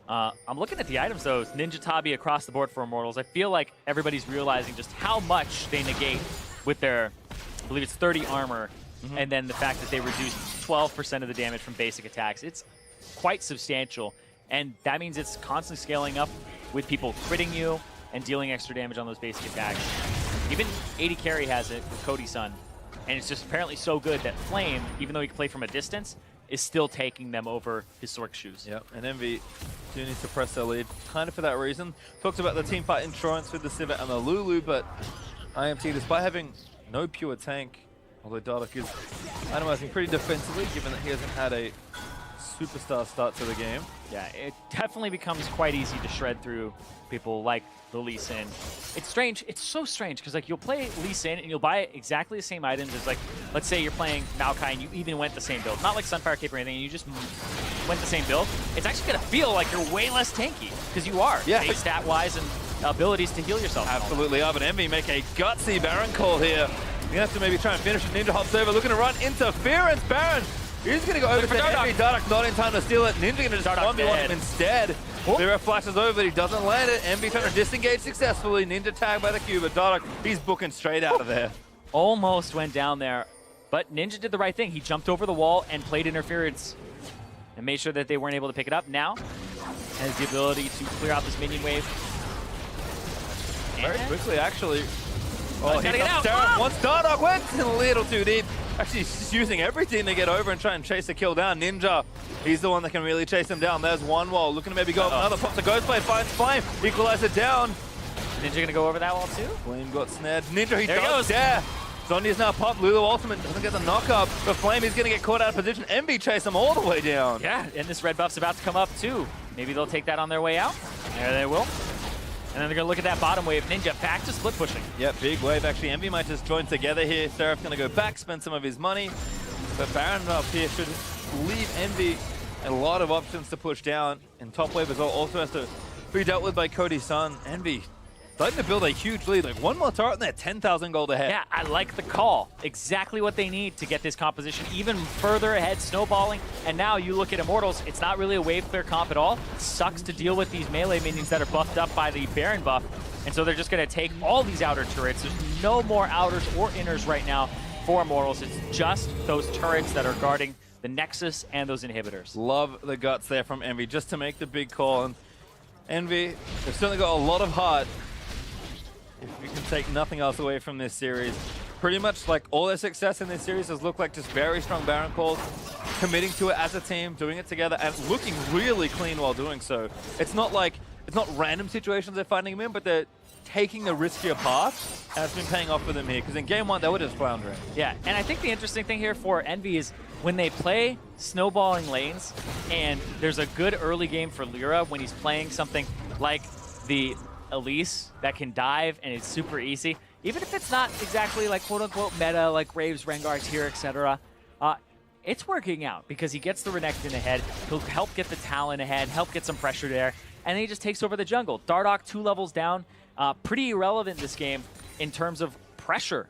I'm looking at the items, though. Ninja Tabi across the board for Immortals. I feel like everybody's realizing just how much they negate with their, I believe it's 30 armor, and then the fact that they reduce 12% of the damage from basic attacks. It's quite substantial, and that means it's constantly scaling up with people critting you and dealing extra damage on those basic attacks. Even 80 carry has it with Cody's son, and it's just apparently so good that Flame, even though he can play from a distance, is still taking them over his Sork shoes. Yep, and EnVy do need to press their lead, kind of for that reason. Talked about the team fight insurance with the Sivir and the Lulu, but IMT, despite having no pure tank, although Dardoch is itemizing pretty defensively, given that he hasn't had a superstar start to the game. Yeah, it definitely becomes quite easy to shred through people like the Lee Sin. It's strange. It's so strange because like you'll play Lee Sin and you'll buy exactly the same items as like, let's say you're playing Maokai and you even went the same build. Not like Sunfire Cape or anything, and you just went the same build. It's actually going to feel like you're way less tanky because you are. Yeah. Stat-wise and abilities to heal yourself. Absolutely are, but EnVy make a gutsy Baron call here. You have to maybe try and finish it. Ninja hops over, looking to run interference. Baron, he's going to go over to EnVy. Dardoch not in time to steal it. Ninja going to just 1v1 him instead. Sivir flashes over, but he doesn't land it. EnVy trying to disengage successfully. Ninja tagged by the Q, but Dardoch, he's booking straight out of there. Almost went down there, but Ninja did the right thing. He jumped over the wall and played interference and made sure that they weren't able to pick it up. Now has the ability to clear out this minion wave. Very quickly, actually. Oh, gotta get out. Oh! Once Dardoch went a little too deep. Actually, he's just using everything to get over and try and chase a kill down. Ninja, he's the one that can really chase him down. There's one wall. Looking to maybe go up another. Pops a Ghostblade, finds Flame. Equalizer down. Ninja gonna go over that wall too? Flame got snared. Ninja, he there does dare. Zondia's now popped. Lulu ultimate doesn't get the knock up. But Flame, he's gonna get caught out of position. EnVy chase him all the way down. Yeah, and this red buff's about to come up too. Maybe they'll take that on their way out. There they will. And then they're going to look at that bottom wave. Ninja back to split pushing. Yep, big wave. Actually, EnVy might just join together here. Seraph's going to go back, spend some of his money. But Baron up here should leave EnVy a lot of options to push down. And top wave as well also has to be dealt with by Cody's son. EnVy starting to build a huge lead. Like one more turret and they're 10,000 gold ahead. Yeah, I like the call. Exactly what they need to get this composition even further ahead, snowballing. And now you look at Immortals, it's not really a wave clear comp at all. It sucks to deal with these melee minions that are buffed up by the Baron buff. And so they're just going to take all these outer turrets. There's no more outers or inners right now for Immortals. It's just those turrets that are guarding the Nexus and those inhibitors. Love the guts there from EnVy just to make the big call. And EnVy, they've certainly got a lot of heart. If we can take nothing else away from this series, pretty much like all their success in this series has looked like just very strong Baron calls, committing to it as a team, doing it together, and looking really clean while doing so. It's not like, it's not random situations they're finding him in, but they're taking the riskier path, and it's been paying off for them here, because in game one, they were just floundering. Yeah, and I think the interesting thing here for EnVy is when they play snowballing lanes, and there's a good early game for Lyra when he's playing something like the Elise that can dive and it's super easy, even if it's not exactly like quote-unquote meta like Raves, Rengar's here, etc. It's working out because he gets the Renekton ahead, he'll help get the Talon ahead, help get some pressure there, and then he just takes over the jungle. Dardoch 2 levels down, pretty irrelevant this game in terms of pressure,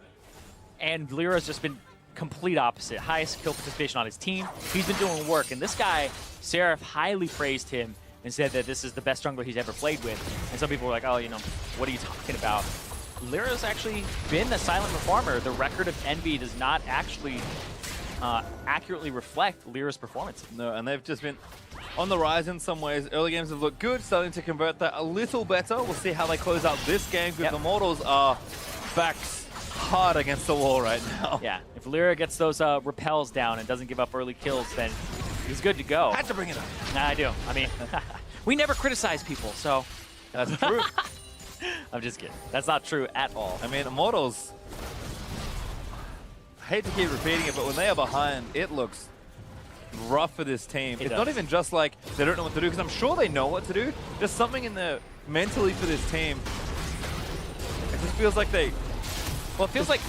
and Lyra's just been complete opposite. Highest kill participation on his team, he's been doing work, and this guy, Seraph, highly praised him and said that this is the best jungler he's ever played with. And some people were like, oh, you know, what are you talking about? Lyra's actually been a silent performer. The record of EnVy does not actually accurately reflect Lyra's performance. No, and they've just been on the rise in some ways. Early games have looked good, starting to convert that a little better. We'll see how they close out this game, because the Immortals are backs hard against the wall right now. Yeah, if Lyra gets those repels down and doesn't give up early kills, then he's good to go. Had to bring it up. I do. I mean, we never criticize people, so. That's true. I'm just kidding. That's not true at all. I mean, Immortals, I hate to keep repeating it, but when they are behind, it looks rough for this team. It's not even just like they don't know what to do, because I'm sure they know what to do. Just something in there mentally for this team. It just feels like they... Well, it feels like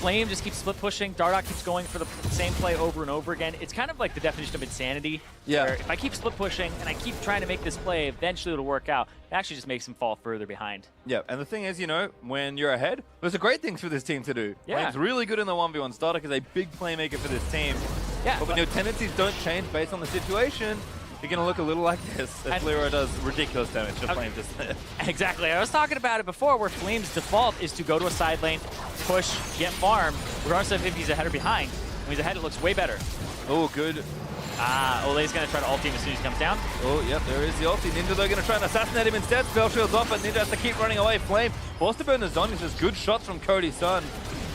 Flame just keeps split pushing. Dardoch keeps going for the same play over and over again. It's kind of like the definition of insanity. Yeah. Where if I keep split pushing and I keep trying to make this play, eventually it'll work out. It actually just makes him fall further behind. Yeah, and the thing is, you know, when you're ahead, there's a great things for this team to do. Yeah. Flame's really good in the 1v1. Dardoch is a big playmaker for this team. Yeah. But when your tendencies don't change based on the situation, you're going to look a little like this, as Lira does ridiculous damage to Flame just there. Exactly. I was talking about it before, where Flame's default is to go to a side lane, push, get farm, regardless of if he's ahead or behind. When he's ahead, it looks way better. Oh, good. Ole's going to try to ult him as soon as he comes down. Oh, yep, there is the ulti. Ninja, though, going to try and assassinate him instead. Spell shield's off, but Ninja has to keep running away. Flame forced to burn the zone. Just good shots from Cody's son.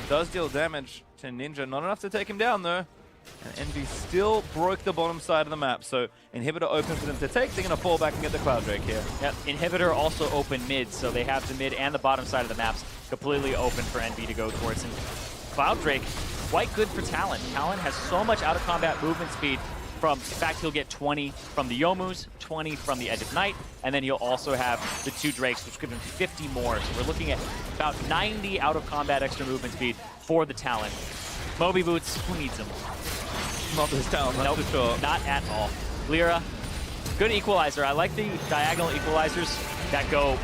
Does deal damage to Ninja. Not enough to take him down, though. And EnVy still broke the bottom side of the map, so Inhibitor open for them to take. They're going to fall back and get the Cloud Drake here. Yep, Inhibitor also open mid, so they have the mid and the bottom side of the maps completely open for EnVy to go towards. And Cloud Drake, quite good for Talon. Talon has so much out-of-combat movement speed from, in fact, he'll get 20 from the Yomus, 20 from the Edge of Night, and then he'll also have the 2 Drakes, which give him 50 more. So we're looking at about 90 out-of-combat extra movement speed for the Talon. Moby Boots, who needs them? Not this Talon, that's for sure. Not at all. Lira, good equalizer. I like the diagonal equalizers that go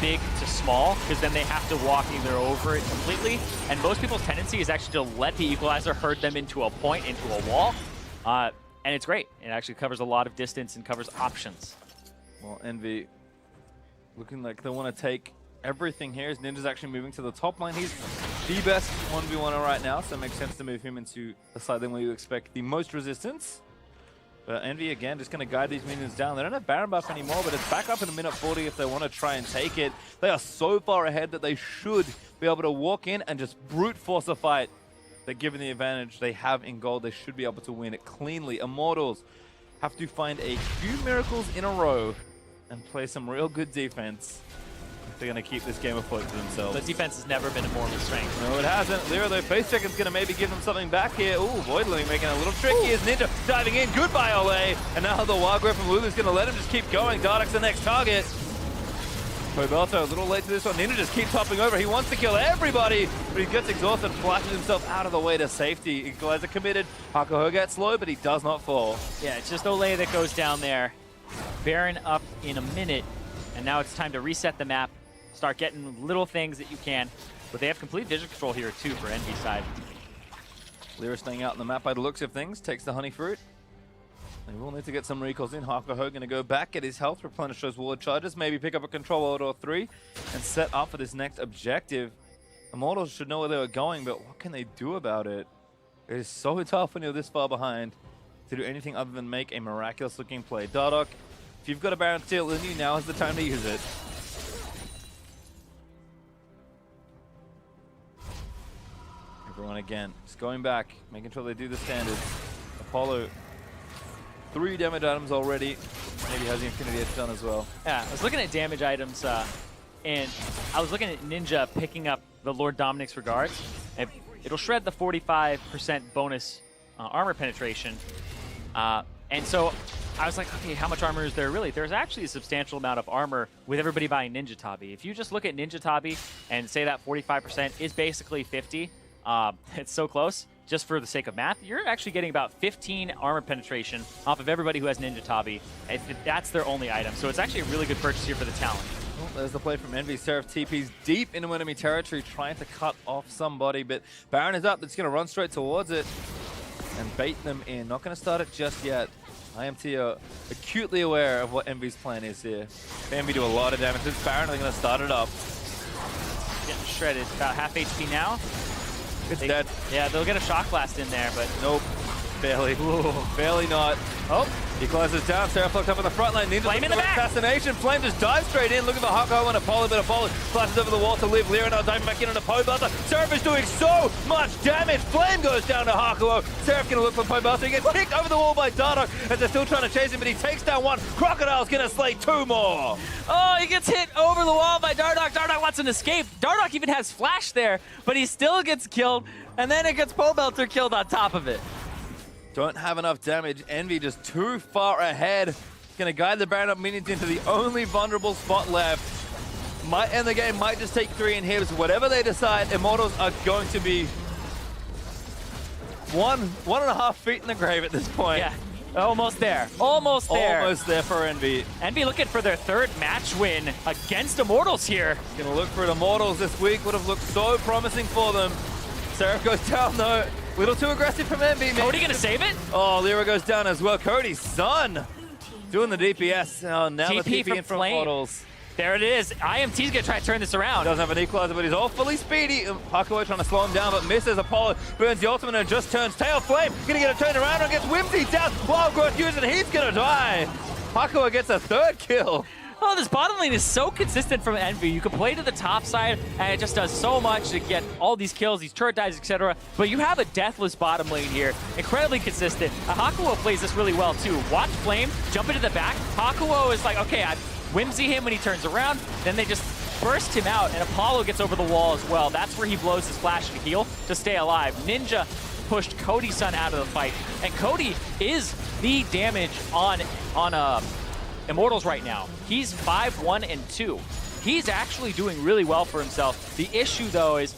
big to small, because then they have to walk either over it completely. And most people's tendency is actually to let the equalizer herd them into a point, into a wall. And it's great. It actually covers a lot of distance and covers options. Well, EnVy looking like they want to take everything here, as Ninja's actually moving to the top lane. He's the best 1v1er right now, so it makes sense to move him into the side lane where you expect the most resistance. But EnVy, again, just going to guide these minions down. They don't have Baron buff anymore, but it's back up in a minute 40 if they want to try and take it. They are so far ahead that they should be able to walk in and just brute force a fight. That given the advantage they have in gold, they should be able to win it cleanly. Immortals have to find a few miracles in a row and play some real good defense. They're going to keep this game afloat for themselves. The defense has never been Immortal's strength. No, it hasn't. Lira, though, face check is going to maybe give them something back here. Ooh, Voidling making it a little tricky as Ninja diving in. Goodbye, Ole. And now the Wild Growth from Lulu's going to let him just keep going. Dardoch's the next target. Pobalto a little late to this one. Ninja just keeps hopping over. He wants to kill everybody, but he gets exhausted, flashes himself out of the way to safety. Equalizer committed. Hakuho gets slow, but he does not fall. Yeah, it's just Ole that goes down there. Baron up in a minute, and now it's time to reset the map. Start getting little things that you can. But they have complete vision control here, too, for EnVy's side. Lyra staying out in the map by the looks of things. Takes the Honey Fruit. They will need to get some recalls in. Hakuho going to go back, get his health, replenish those ward charges, maybe pick up a control order or 3, and set up for this next objective. Immortals should know where they were going, but what can they do about it? It is so tough when you're this far behind to do anything other than make a miraculous-looking play. Dardoch, if you've got a Baron Steel in you, now is the time to use it. Everyone again, just going back, making sure they do the standards. Apollo, 3 damage items already. Maybe has the Infinity Edge done as well. Yeah, I was looking at damage items, and I was looking at Ninja picking up the Lord Dominic's Regards. And it'll shred the 45% bonus armor penetration. And so I was like, okay, how much armor is there really? There's actually a substantial amount of armor with everybody buying Ninja Tabi. If you just look at Ninja Tabi and say that 45% is basically 50, it's so close. Just for the sake of math, you're actually getting about 15 armor penetration off of everybody who has Ninja Tabi. That's their only item. So it's actually a really good purchase here for the Talon. Well, there's the play from EnVy. Seraph TP's deep into enemy territory, trying to cut off somebody, but Baron is up. That's going to run straight towards it and bait them in. Not going to start it just yet. IMT are acutely aware of what EnVy's plan is here. EnVy do a lot of damage. This Baron, they're going to start it up. Getting shredded. About half HP now. It's dead. Yeah, they'll get a Shock Blast in there, but... Nope. Barely. Ooh. Barely not. Oh, he closes down. Seraph locked up on the front line. Ninja Flame in the back. Assassination. Flame just dives straight in. Look at the Hakuho and Apollo, but Apollo flashes over the wall to live. Lira now diving back in on the Pobalto. Seraph is doing so much damage. Flame goes down to Hakuho. Seraph going to look for Pobalto. He gets kicked over the wall by Dardoch as they're still trying to chase him, but he takes down 1. Crocodile's going to slay 2 more. Oh, he gets hit over the wall by Dardoch. Dardoch wants an escape. Dardoch even has flash there, but he still gets killed, and then it gets Pobalto killed on top of it. Don't have enough damage. EnVy just too far ahead. Gonna guide the Baron up minions into the only vulnerable spot left. Might end the game, might just take 3 inhibs. Whatever they decide, Immortals are going to be one and a half feet in the grave at this point. Yeah, almost there. Almost there. Almost there for EnVy. EnVy looking for their third match win against Immortals here. Gonna look for it. Immortals this week would have looked so promising for them. Seraph goes down though. Little too aggressive from EnVy. Cody gonna save it? Oh, Lyra goes down as well. Cody's son doing the DPS. Oh, now the TP in from Immortals. There it is. IMT's gonna try to turn this around. Doesn't have an equalizer, but he's awfully speedy. Hakuo trying to slow him down, but misses. Apollo burns the ultimate and just turns tail flame. Gonna get a turn around and gets Whimsy down. Wild Growth used and he's gonna die. Hakuo gets a third kill. Oh, this bottom lane is so consistent from EnVy. You can play to the top side, and it just does so much to get all these kills, these turret dives, etc. But you have a deathless bottom lane here, incredibly consistent. Hakuo plays this really well too. Watch Flame jump into the back. Hakuo is like, okay, I Whimsy him when he turns around, then they just burst him out, and Apollo gets over the wall as well. That's where he blows his flash to heal to stay alive. Ninja pushed Cody's son out of the fight, and Cody is the damage on Immortals right now. He's 5-1-2. He's actually doing really well for himself. The issue though is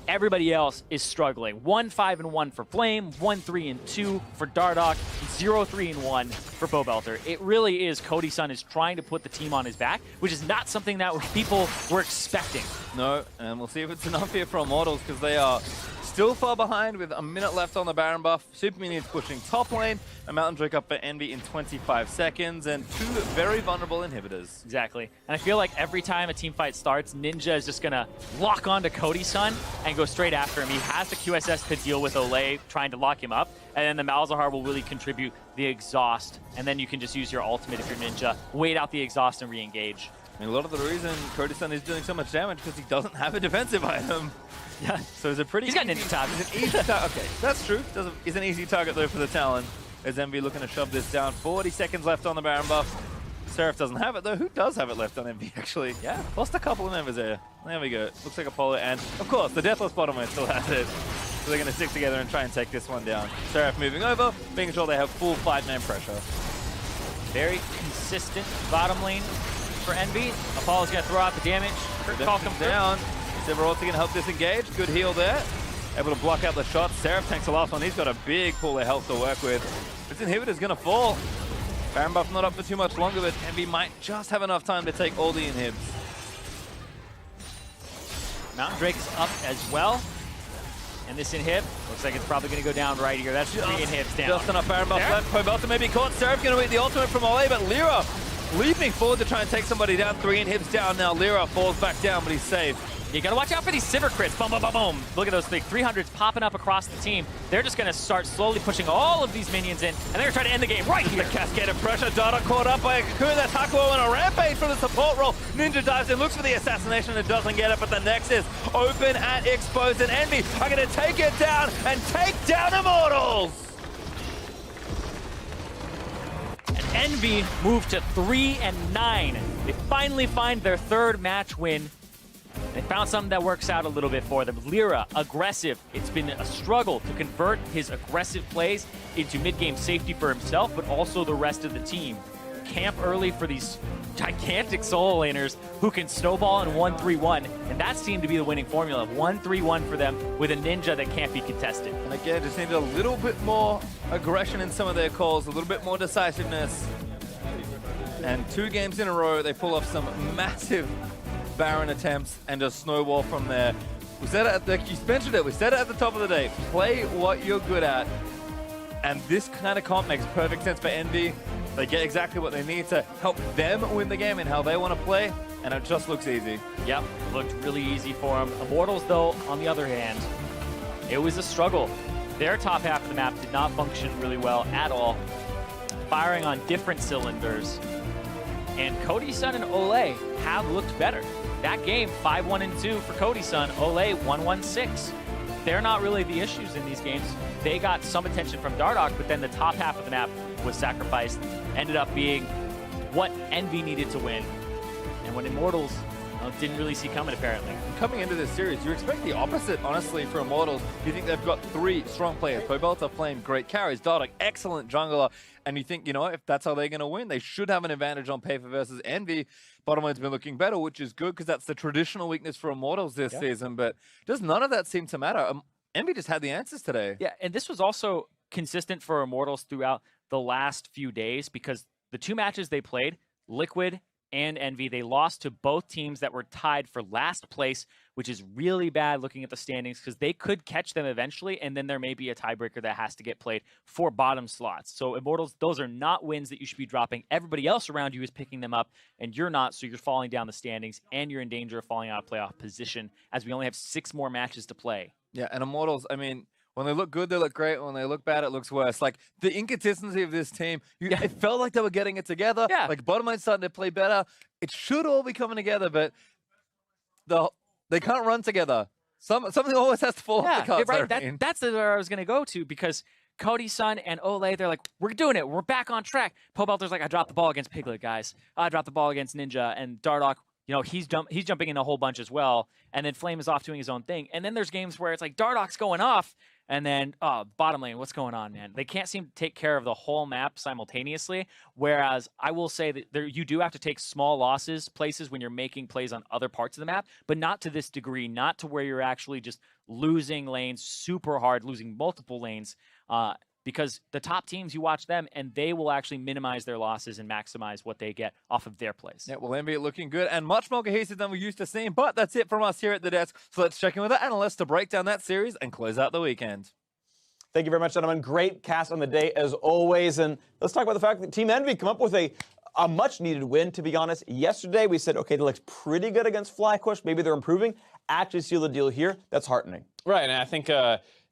everybody else is struggling. 1-5-1 for Flame, 1-3-2 for Dardoch, 0-3-1 for Bowbelter. It really is Cody's son is trying to put the team on his back, which is not something that people were expecting. No, and we'll see if it's enough here for Immortals because they are still far behind with a minute left on the Baron buff. Super Minions pushing top lane, a Mountain Drake up for EnVy in 25 seconds, and two very vulnerable inhibitors. Exactly. And I feel like every time a team fight starts, Ninja is just going to lock onto Cody's son and go straight after him. He has the QSS to deal with Olay trying to lock him up, and then the Malzahar will really contribute the exhaust, and then you can just use your ultimate if you're Ninja, wait out the exhaust and re-engage. I mean, a lot of the reason Cody's son is doing so much damage because he doesn't have a defensive item. Yeah. So it's a pretty. He's got ninja target. He's an easy target. Okay, that's true. He's an easy target though for the Talon. As EnVy looking to shove this down. 40 seconds left on the Baron buff. Seraph doesn't have it though. Who does have it left on EnVy actually? Yeah, lost a couple of members there. There we go. Looks like Apollo and of course the Deathless bottom lane still has it. So they're going to stick together and try and take this one down. Seraph moving over, making sure they have full 5-man pressure. Very consistent bottom lane for EnVy. Apollo's going to throw out the damage. Call comes down. Silver also going to help disengage. Good heal there. Able to block out the shot. Seraph tanks the last one. He's got a big pool of health to work with. This inhibitor's going to fall. Baron buff not up for too much longer, but EnVy might just have enough time to take all the inhibs. Mountain Drake's up as well. And this inhib looks like it's probably going to go down right here. That's 3 inhibs down. Just enough Baron buff left. Pobelta may be caught. Seraph going to wait the ultimate from Olay, but Lyra leaping forward to try and take somebody down. 3 inhibs down now. Lyra falls back down, but he's safe. You got to watch out for these Sivir crits. Boom, boom, boom, boom. Look at those big 300s popping up across the team. They're just going to start slowly pushing all of these minions in, and they're going to try to end the game right here. The cascade of pressure. Dada caught up by a Cocoon. That's Hakuo on a rampage from the support role. Ninja dives in, looks for the assassination and doesn't get it, but the Nexus open and exposed, and EnVy are going to take it down and take down Immortals. And EnVy moved to 3-9. They finally find their third match win. They found something that works out a little bit for them. Lyra, aggressive. It's been a struggle to convert his aggressive plays into mid-game safety for himself, but also the rest of the team. Camp early for these gigantic solo laners who can snowball in 1-3-1, and that seemed to be the winning formula. 1-3-1 for them with a Ninja that can't be contested. And again, just needed a little bit more aggression in some of their calls, a little bit more decisiveness. And 2 games in a row, they pull off some massive Baron attempts and a snowball from there. We said it you mentioned it, we said it at the top of the day. Play what you're good at. And this kind of comp makes perfect sense for EnVy. They get exactly what they need to help them win the game and how they want to play, and it just looks easy. Yep, looked really easy for them. Immortals, though, on the other hand, it was a struggle. Their top half of the map did not function really well at all, firing on different cylinders. And Cody's son and Olay have looked better. That game, 5-1-2 for Cody's son, Olay 1-1-6. They're not really the issues in these games. They got some attention from Dardoch, but then the top half of the map was sacrificed. Ended up being what EnVy needed to win. And what Immortals didn't really see coming, apparently. Coming into this series, you expect the opposite, honestly, for Immortals. You think they've got 3 strong players. Pobelta, Flame, great carries. Dardoch, excellent jungler. And you think, you know, if that's how they're going to win, they should have an advantage on paper versus EnVy. Bottom lane's been looking better, which is good because that's the traditional weakness for Immortals this season. But does none of that seem to matter? EnVy just had the answers today. Yeah, and this was also consistent for Immortals throughout the last few days because the 2 matches they played, Liquid and EnVy, they lost to both teams that were tied for last place, which is really bad looking at the standings because they could catch them eventually, and then there may be a tiebreaker that has to get played for bottom slots. So Immortals, those are not wins that you should be dropping. Everybody else around you is picking them up, and you're not, so you're falling down the standings, and you're in danger of falling out of playoff position as we only have 6 more matches to play. Yeah, and Immortals, I mean, when they look good, they look great. When they look bad, it looks worse. Like, the inconsistency of this team, it felt like they were getting it together. Yeah. Like, bottom line's starting to play better. It should all be coming together, but they can't run together. Something always has to fall off the cards. Right. That's where I was going to go to because Cody, Sun, and Ole, they're like, we're doing it. We're back on track. Pobelter's like, I dropped the ball against Piglet, guys. I dropped the ball against Ninja. And Dardoch, he's jumping in a whole bunch as well. And then Flame is off doing his own thing. And then there's games where it's like Dardoch's going off. And then, bottom lane, what's going on, man? They can't seem to take care of the whole map simultaneously. Whereas I will say that you do have to take small places when you're making plays on other parts of the map, but not to this degree, not to where you're actually just losing lanes super hard, losing multiple lanes. Because the top teams, you watch them, and they will actually minimize their losses and maximize what they get off of their plays. Yeah, well, EnVy looking good and much more cohesive than we used to see. But that's it from us here at the desk. So let's check in with our analysts to break down that series and close out the weekend. Thank you very much, gentlemen. Great cast on the day, as always. And let's talk about the fact that Team EnVy come up with a much-needed win, to be honest. Yesterday, we said, okay, they looked pretty good against FlyQuest. Maybe they're improving. Actually seal the deal here. That's heartening. Right, and I think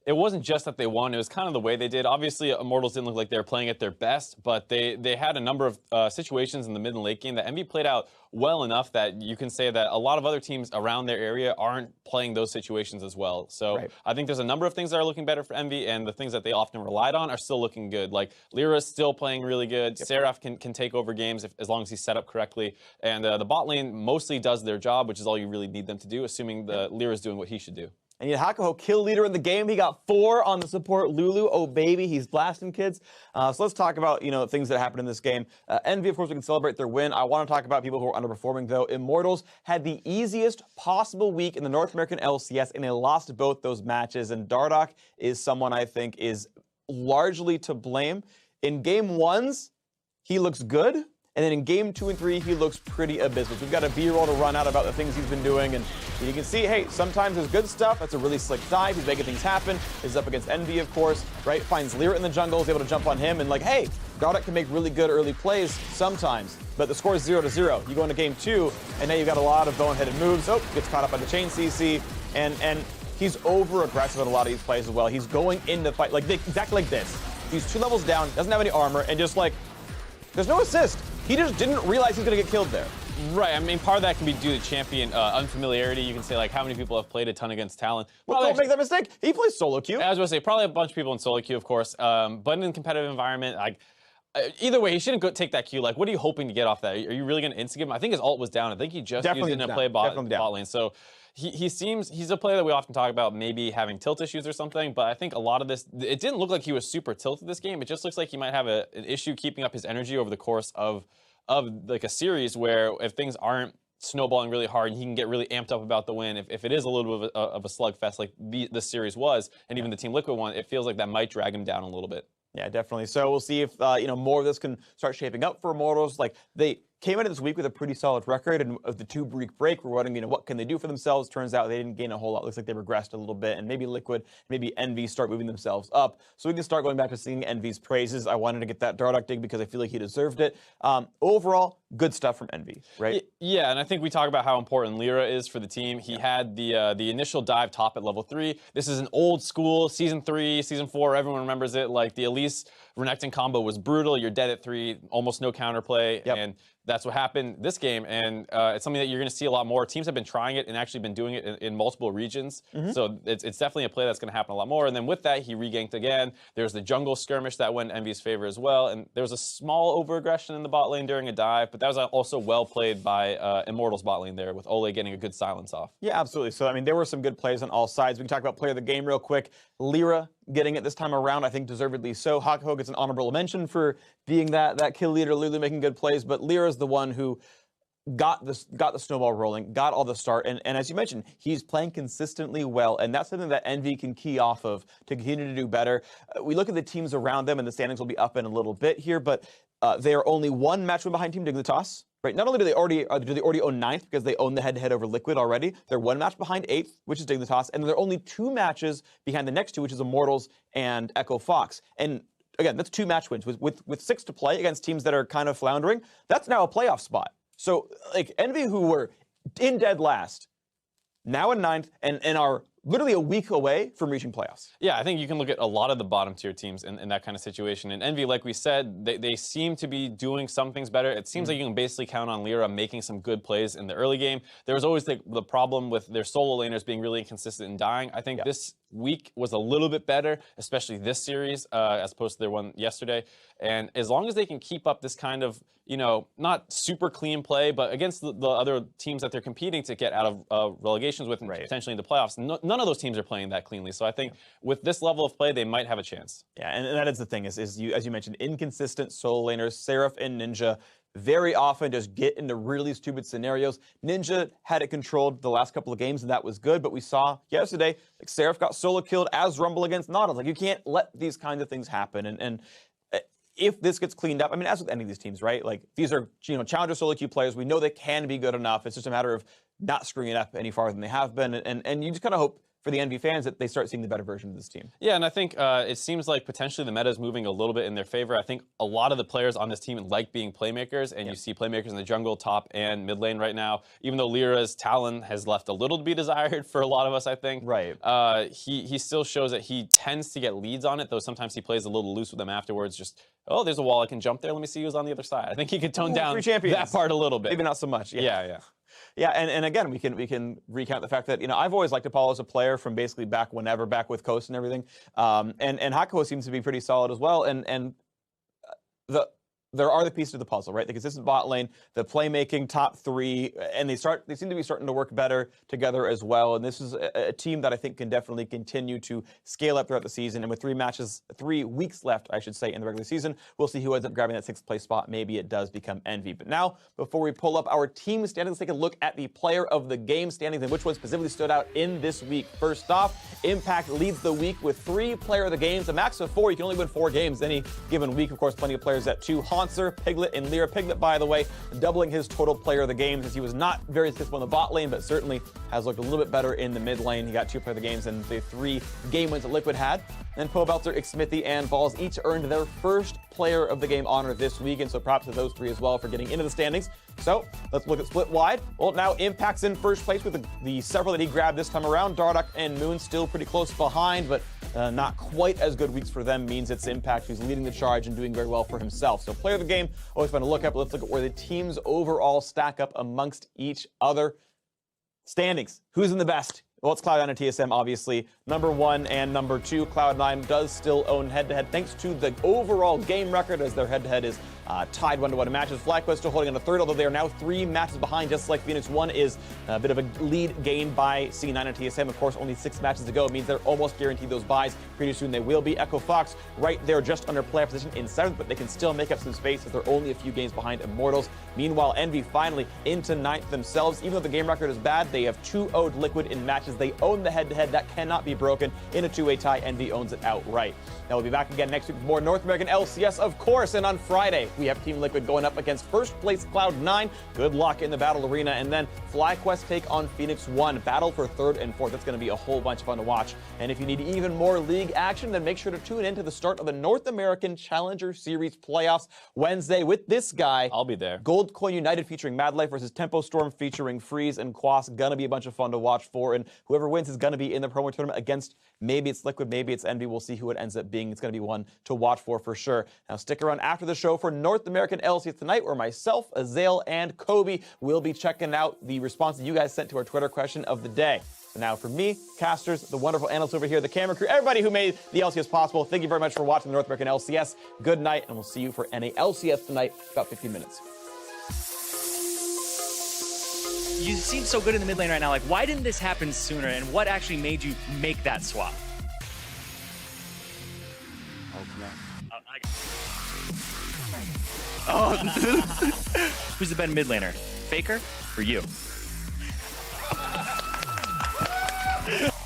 it wasn't just that they won, it was kind of the way they did. Obviously, Immortals didn't look like they were playing at their best, but they had a number of situations in the mid and late game that EnVy played out well enough that you can say that a lot of other teams around their area aren't playing those situations as well. So right. I think there's a number of things that are looking better for EnVy, and the things that they often relied on are still looking good. Like, Lyra's still playing really good. Yep. Seraph can take over games as long as he's set up correctly. And the bot lane mostly does their job, which is all you really need them to do, assuming Lyra's doing what he should do. And yet Hakuho, kill leader in the game. He got 4 on the support Lulu. Oh, baby, he's blasting kids. So let's talk about, things that happened in this game. EnVy, of course, we can celebrate their win. I want to talk about people who are underperforming, though. Immortals had the easiest possible week in the North American LCS, and they lost both those matches. And Dardoch is someone I think is largely to blame. In game 1s, he looks good. And then in game 2 and 3, he looks pretty abysmal. So we've got a B-roll to run out about the things he's been doing. And you can see, hey, sometimes there's good stuff. That's a really slick dive. He's making things happen. He's up against EnVy, of course, right? Finds Lyra in the jungle, is able to jump on him. And like, hey, Dardoch can make really good early plays sometimes. But the score is 0-0. You go into game 2, and now you've got a lot of boneheaded moves. Oh, gets caught up on the chain CC. And he's over-aggressive at a lot of these plays as well. He's going into fight, like exactly like this. He's 2 levels down, doesn't have any armor, and just like, there's no assist. He just didn't realize he's going to get killed there. Right. I mean, part of that can be due to champion unfamiliarity. You can say, like, how many people have played a ton against Talon? Well, don't make that mistake. He plays solo queue. I was going to say, probably a bunch of people in solo queue, of course. But in a competitive environment, like, either way, he shouldn't go take that queue. Like, what are you hoping to get off that? Are you really going to instigate him? I think his ult was down. I think he just used it in a play bot lane. So he's a player that we often talk about maybe having tilt issues or something, but I think a lot of this, it didn't look like he was super tilted this game. It just looks like he might have an issue keeping up his energy over the course of like a series where if things aren't snowballing really hard and he can get really amped up about the win, if it is a little bit of a slugfest like this series was, and even the Team Liquid one, it feels like that might drag him down a little bit. Yeah, definitely. So we'll see if more of this can start shaping up for Immortals. Like, they came into this week with a pretty solid record, and of the 2-week break, we're wondering, what can they do for themselves? Turns out they didn't gain a whole lot. Looks like they regressed a little bit, and maybe Liquid, maybe EnVy start moving themselves up. So we can start going back to singing EnVy's praises. I wanted to get that Dardoch dig because I feel like he deserved it. Overall, good stuff from EnVy, right? Yeah, and I think we talk about how important Lyra is for the team. He had the initial dive top at level 3. This is an old school Season 3, Season 4, everyone remembers it. Like, the Elise Renekton combo was brutal. You're dead at 3, almost no counterplay, and that's what happened this game, and it's something that you're going to see a lot more. Teams have been trying it and actually been doing it in multiple regions, so it's definitely a play that's going to happen a lot more. And then with that, he reganked again. There's the jungle skirmish that went EnVy's favor as well, and there was a small over-aggression in the bot lane during a dive, but that was also well played by Immortals bot lane there, with Ole getting a good silence off. Yeah, absolutely. So, I mean, there were some good plays on all sides. We can talk about player of the game real quick. Lyra getting it this time around, I think deservedly so. Hakuho gets an honorable mention for being that kill leader, Lulu making good plays, but Lyra's the one who got the snowball rolling, got all the start, and as you mentioned, he's playing consistently well, and that's something that EnVy can key off of to continue to do better. We look at the teams around them, and the standings will be up in a little bit here, but they are only one match win behind Team Dignitas. Right? Not only do they already own 9th because they own the head-to-head over Liquid already, they're one match behind 8th, which is Dignitas, and they're only 2 matches behind the next 2, which is Immortals and Echo Fox. And again, that's 2 match wins with 6 to play against teams that are kind of floundering. That's now a playoff spot. So, like, EnVy, who were in dead last, now in 9th, and are literally a week away from reaching playoffs. Yeah, I think you can look at a lot of the bottom tier teams in that kind of situation. And EnVy, like we said, they seem to be doing some things better. It seems like you can basically count on Lyra making some good plays in the early game. There was always the problem with their solo laners being really inconsistent and dying. I think this week was a little bit better, especially this series, as opposed to their one yesterday. And as long as they can keep up this kind of, you know, not super clean play, but against the other teams that they're competing to get out of relegations with and potentially into playoffs, none of those teams are playing that cleanly. So I think with this level of play, they might have a chance. Yeah, and that is the thing, is you, as you mentioned, inconsistent solo laners, Seraph and Ninja, very often just get into really stupid scenarios. Ninja had it controlled the last couple of games, and that was good, but we saw yesterday, like, Seraph got solo killed as Rumble against Nautilus. Like, you can't let these kinds of things happen, and if this gets cleaned up, I mean, as with any of these teams, right? Like, these are, you know, challenger solo queue players. We know they can be good enough. It's just a matter of not screwing it up any farther than they have been, and you just kind of hope for the EnVy fans that they start seeing the better version of this team. Yeah, and I think it seems like potentially the meta is moving a little bit in their favor. I think a lot of the players on this team like being playmakers, and you see playmakers in the jungle, top, and mid lane right now. Even though Lyra's talent has left a little to be desired for a lot of us, I think. Right. He still shows that he tends to get leads on it, though sometimes he plays a little loose with them afterwards. Just, oh, there's a wall, I can jump there. Let me see who's on the other side. I think he could tone down that part a little bit. Maybe not so much. Yeah. Yeah, and again, we can recount the fact that, you know, I've always liked Apollo as a player from basically back with Coast and everything. And Hakuho seems to be pretty solid as well. And there are the pieces to the puzzle, right? The consistent bot lane, the playmaking top 3, and they seem to be starting to work better together as well. And this is a team that I think can definitely continue to scale up throughout the season. And with 3 weeks left, I should say, in the regular season, we'll see who ends up grabbing that 6th place spot. Maybe it does become EnVy. But now, before we pull up our team standings, let's take a look at the player of the game standings and which one specifically stood out in this week. First off, Impact leads the week with 3 player of the games, a max of 4. You can only win 4 games any given week. Of course, plenty of players at 2. Piglet, and Lyra. Piglet, by the way, doubling his total player of the games, as he was not very successful in the bot lane, but certainly has looked a little bit better in the mid lane. He got 2 player of the games and the 3 game wins that Liquid had. And Pobelter, Xmithy, and Balls each earned their first player of the game honor this week, and so props to those 3 as well for getting into the standings. So let's look at split wide. Well, now Impact's in first place with the several that he grabbed this time around. Dardock and Moon still pretty close behind, but not quite as good weeks for them means it's Impact who's leading the charge and doing very well for himself. So player of the game, always fun to look at, but let's look at where the teams overall stack up amongst each other. Standings. Who's in the best? Well, it's Cloud9 and TSM, obviously. Number 1 and number 2, Cloud9 does still own head-to-head thanks to the overall game record, as their head-to-head is tied 1-1 in matches. FlyQuest still holding on to 3rd, although they are now 3 matches behind, just like Phoenix. 1 is a bit of a lead gained by C9 and TSM. Of course, only 6 matches to go. It means they're almost guaranteed those buys. Pretty soon they will be. Echo Fox right there just under player position in 7th, but they can still make up some space as they're only a few games behind Immortals. Meanwhile, EnVy finally into 9th themselves. Even though the game record is bad, they have 2-0'd Liquid in matches. They own the head-to-head. That cannot be broken. In a 2-way tie, EnVy owns it outright. Now we'll be back again next week with more North American LCS, of course. And on Friday, we have Team Liquid going up against first place Cloud9. Good luck in the battle arena. And then FlyQuest take on Phoenix 1. Battle for 3rd and 4th. That's going to be a whole bunch of fun to watch. And if you need even more league action, then make sure to tune in to the start of the North American Challenger Series playoffs Wednesday with this guy. I'll be there. Gold Coin United featuring Mad Life versus Tempo Storm featuring Freeze and Quas. Gonna be a bunch of fun to watch for. And whoever wins is gonna be in the promo tournament against, maybe it's Liquid, maybe it's EnVy. We'll see who it ends up being. It's gonna be one to watch for sure. Now stick around after the show for North American LCS tonight, where myself, Azael, and Kobe will be checking out the response that you guys sent to our Twitter question of the day. So now for me, casters, the wonderful analysts over here, the camera crew, everybody who made the LCS possible, thank you very much for watching the North American LCS. Good night, and we'll see you for NA LCS tonight, about 15 minutes. You seem so good in the mid lane right now. Like, why didn't this happen sooner? And what actually made you make that swap? Oh, who's the better mid laner? Faker, for you.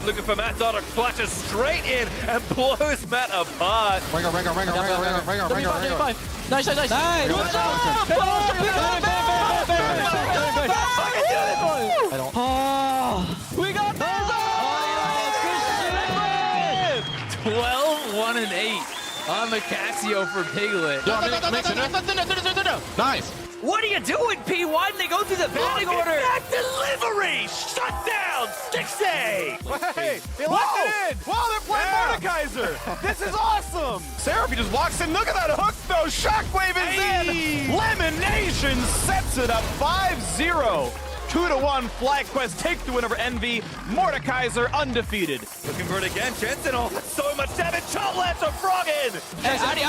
Looking for Matt Dodder, flashes straight in and blows Matt apart. Ringer. Nice. We got 12, 1, and 8 on the Casio for Piglet. Nice. What are you doing, P? Why didn't they go through the batting order? That delivery! Shut down! 6-8! Hey, they locked it in! Wow, they're playing Mordekaiser! This is awesome! Seraphie just walks in. Look at that hook, though! Shockwave is in! Lemonation sets it up 5-0. 2-1, FlyQuest take the win over EnVy. Mordekaiser undefeated. Looking for it again, Jensen. Oh, so much damage. Shot left a frog in. Adi.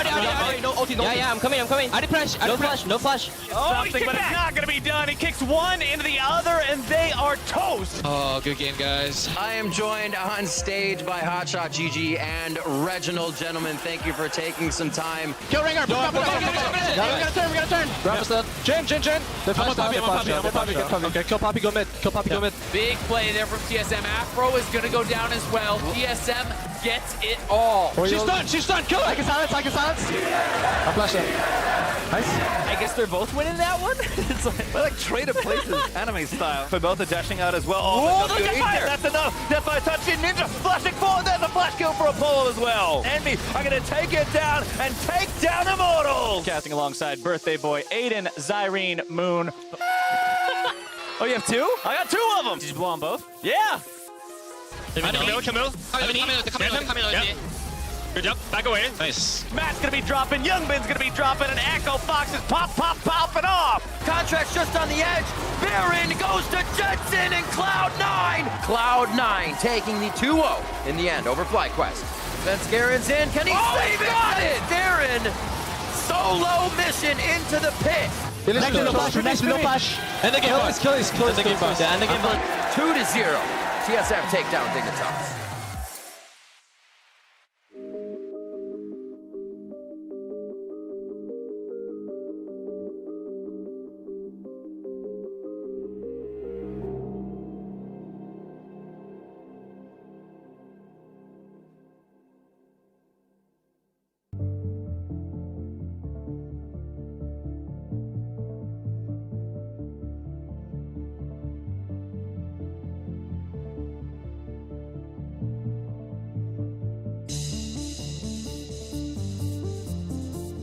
No ulti, no ulti. Yeah, I'm coming. Adi flash. No flash. Something, but it's not going to be done. He kicks one into the other, and they are toast. Oh, good game, guys. I am joined on stage by Hotshot GG and Reginald. Gentlemen, thank you for taking some time. Kill Ringer. We're gonna turn. Grab us that. Jen. I'm on Poppy. Okay, kill Poppy, go mid. Big play there from TSM. Afro is going to go down as well. TSM gets it all. She's stunned. Kill her. I can silence. I'm flashing. Nice. I guess they're both winning that one? It's like, We're like trade of places, anime style. For both are dashing out as well. Oh, but look at fire! that's enough. Deathfire touching Ninja, flashing forward. There's a flash kill for Apollo as well. EnVy are going to take it down and take down Immortals. casting alongside Birthday Boy, Aiden, Zyrene, Moon. Oh, you have two? I got two of them. Did you blow on both? Yeah. Camille. Good job. Back away. Nice. Matt's going to be dropping. Youngbin's going to be dropping. And Echo Fox is popping off. Contract's just on the edge. Baron goes to Jensen and Cloud9. Cloud9 taking the 2-0 in the end over FlyQuest. Vince Garen's in. Can he save it? Got it. Garen, solo mission into the pit. Next flash. And the game box. Kill. 2-0. TSM take down Dignitas.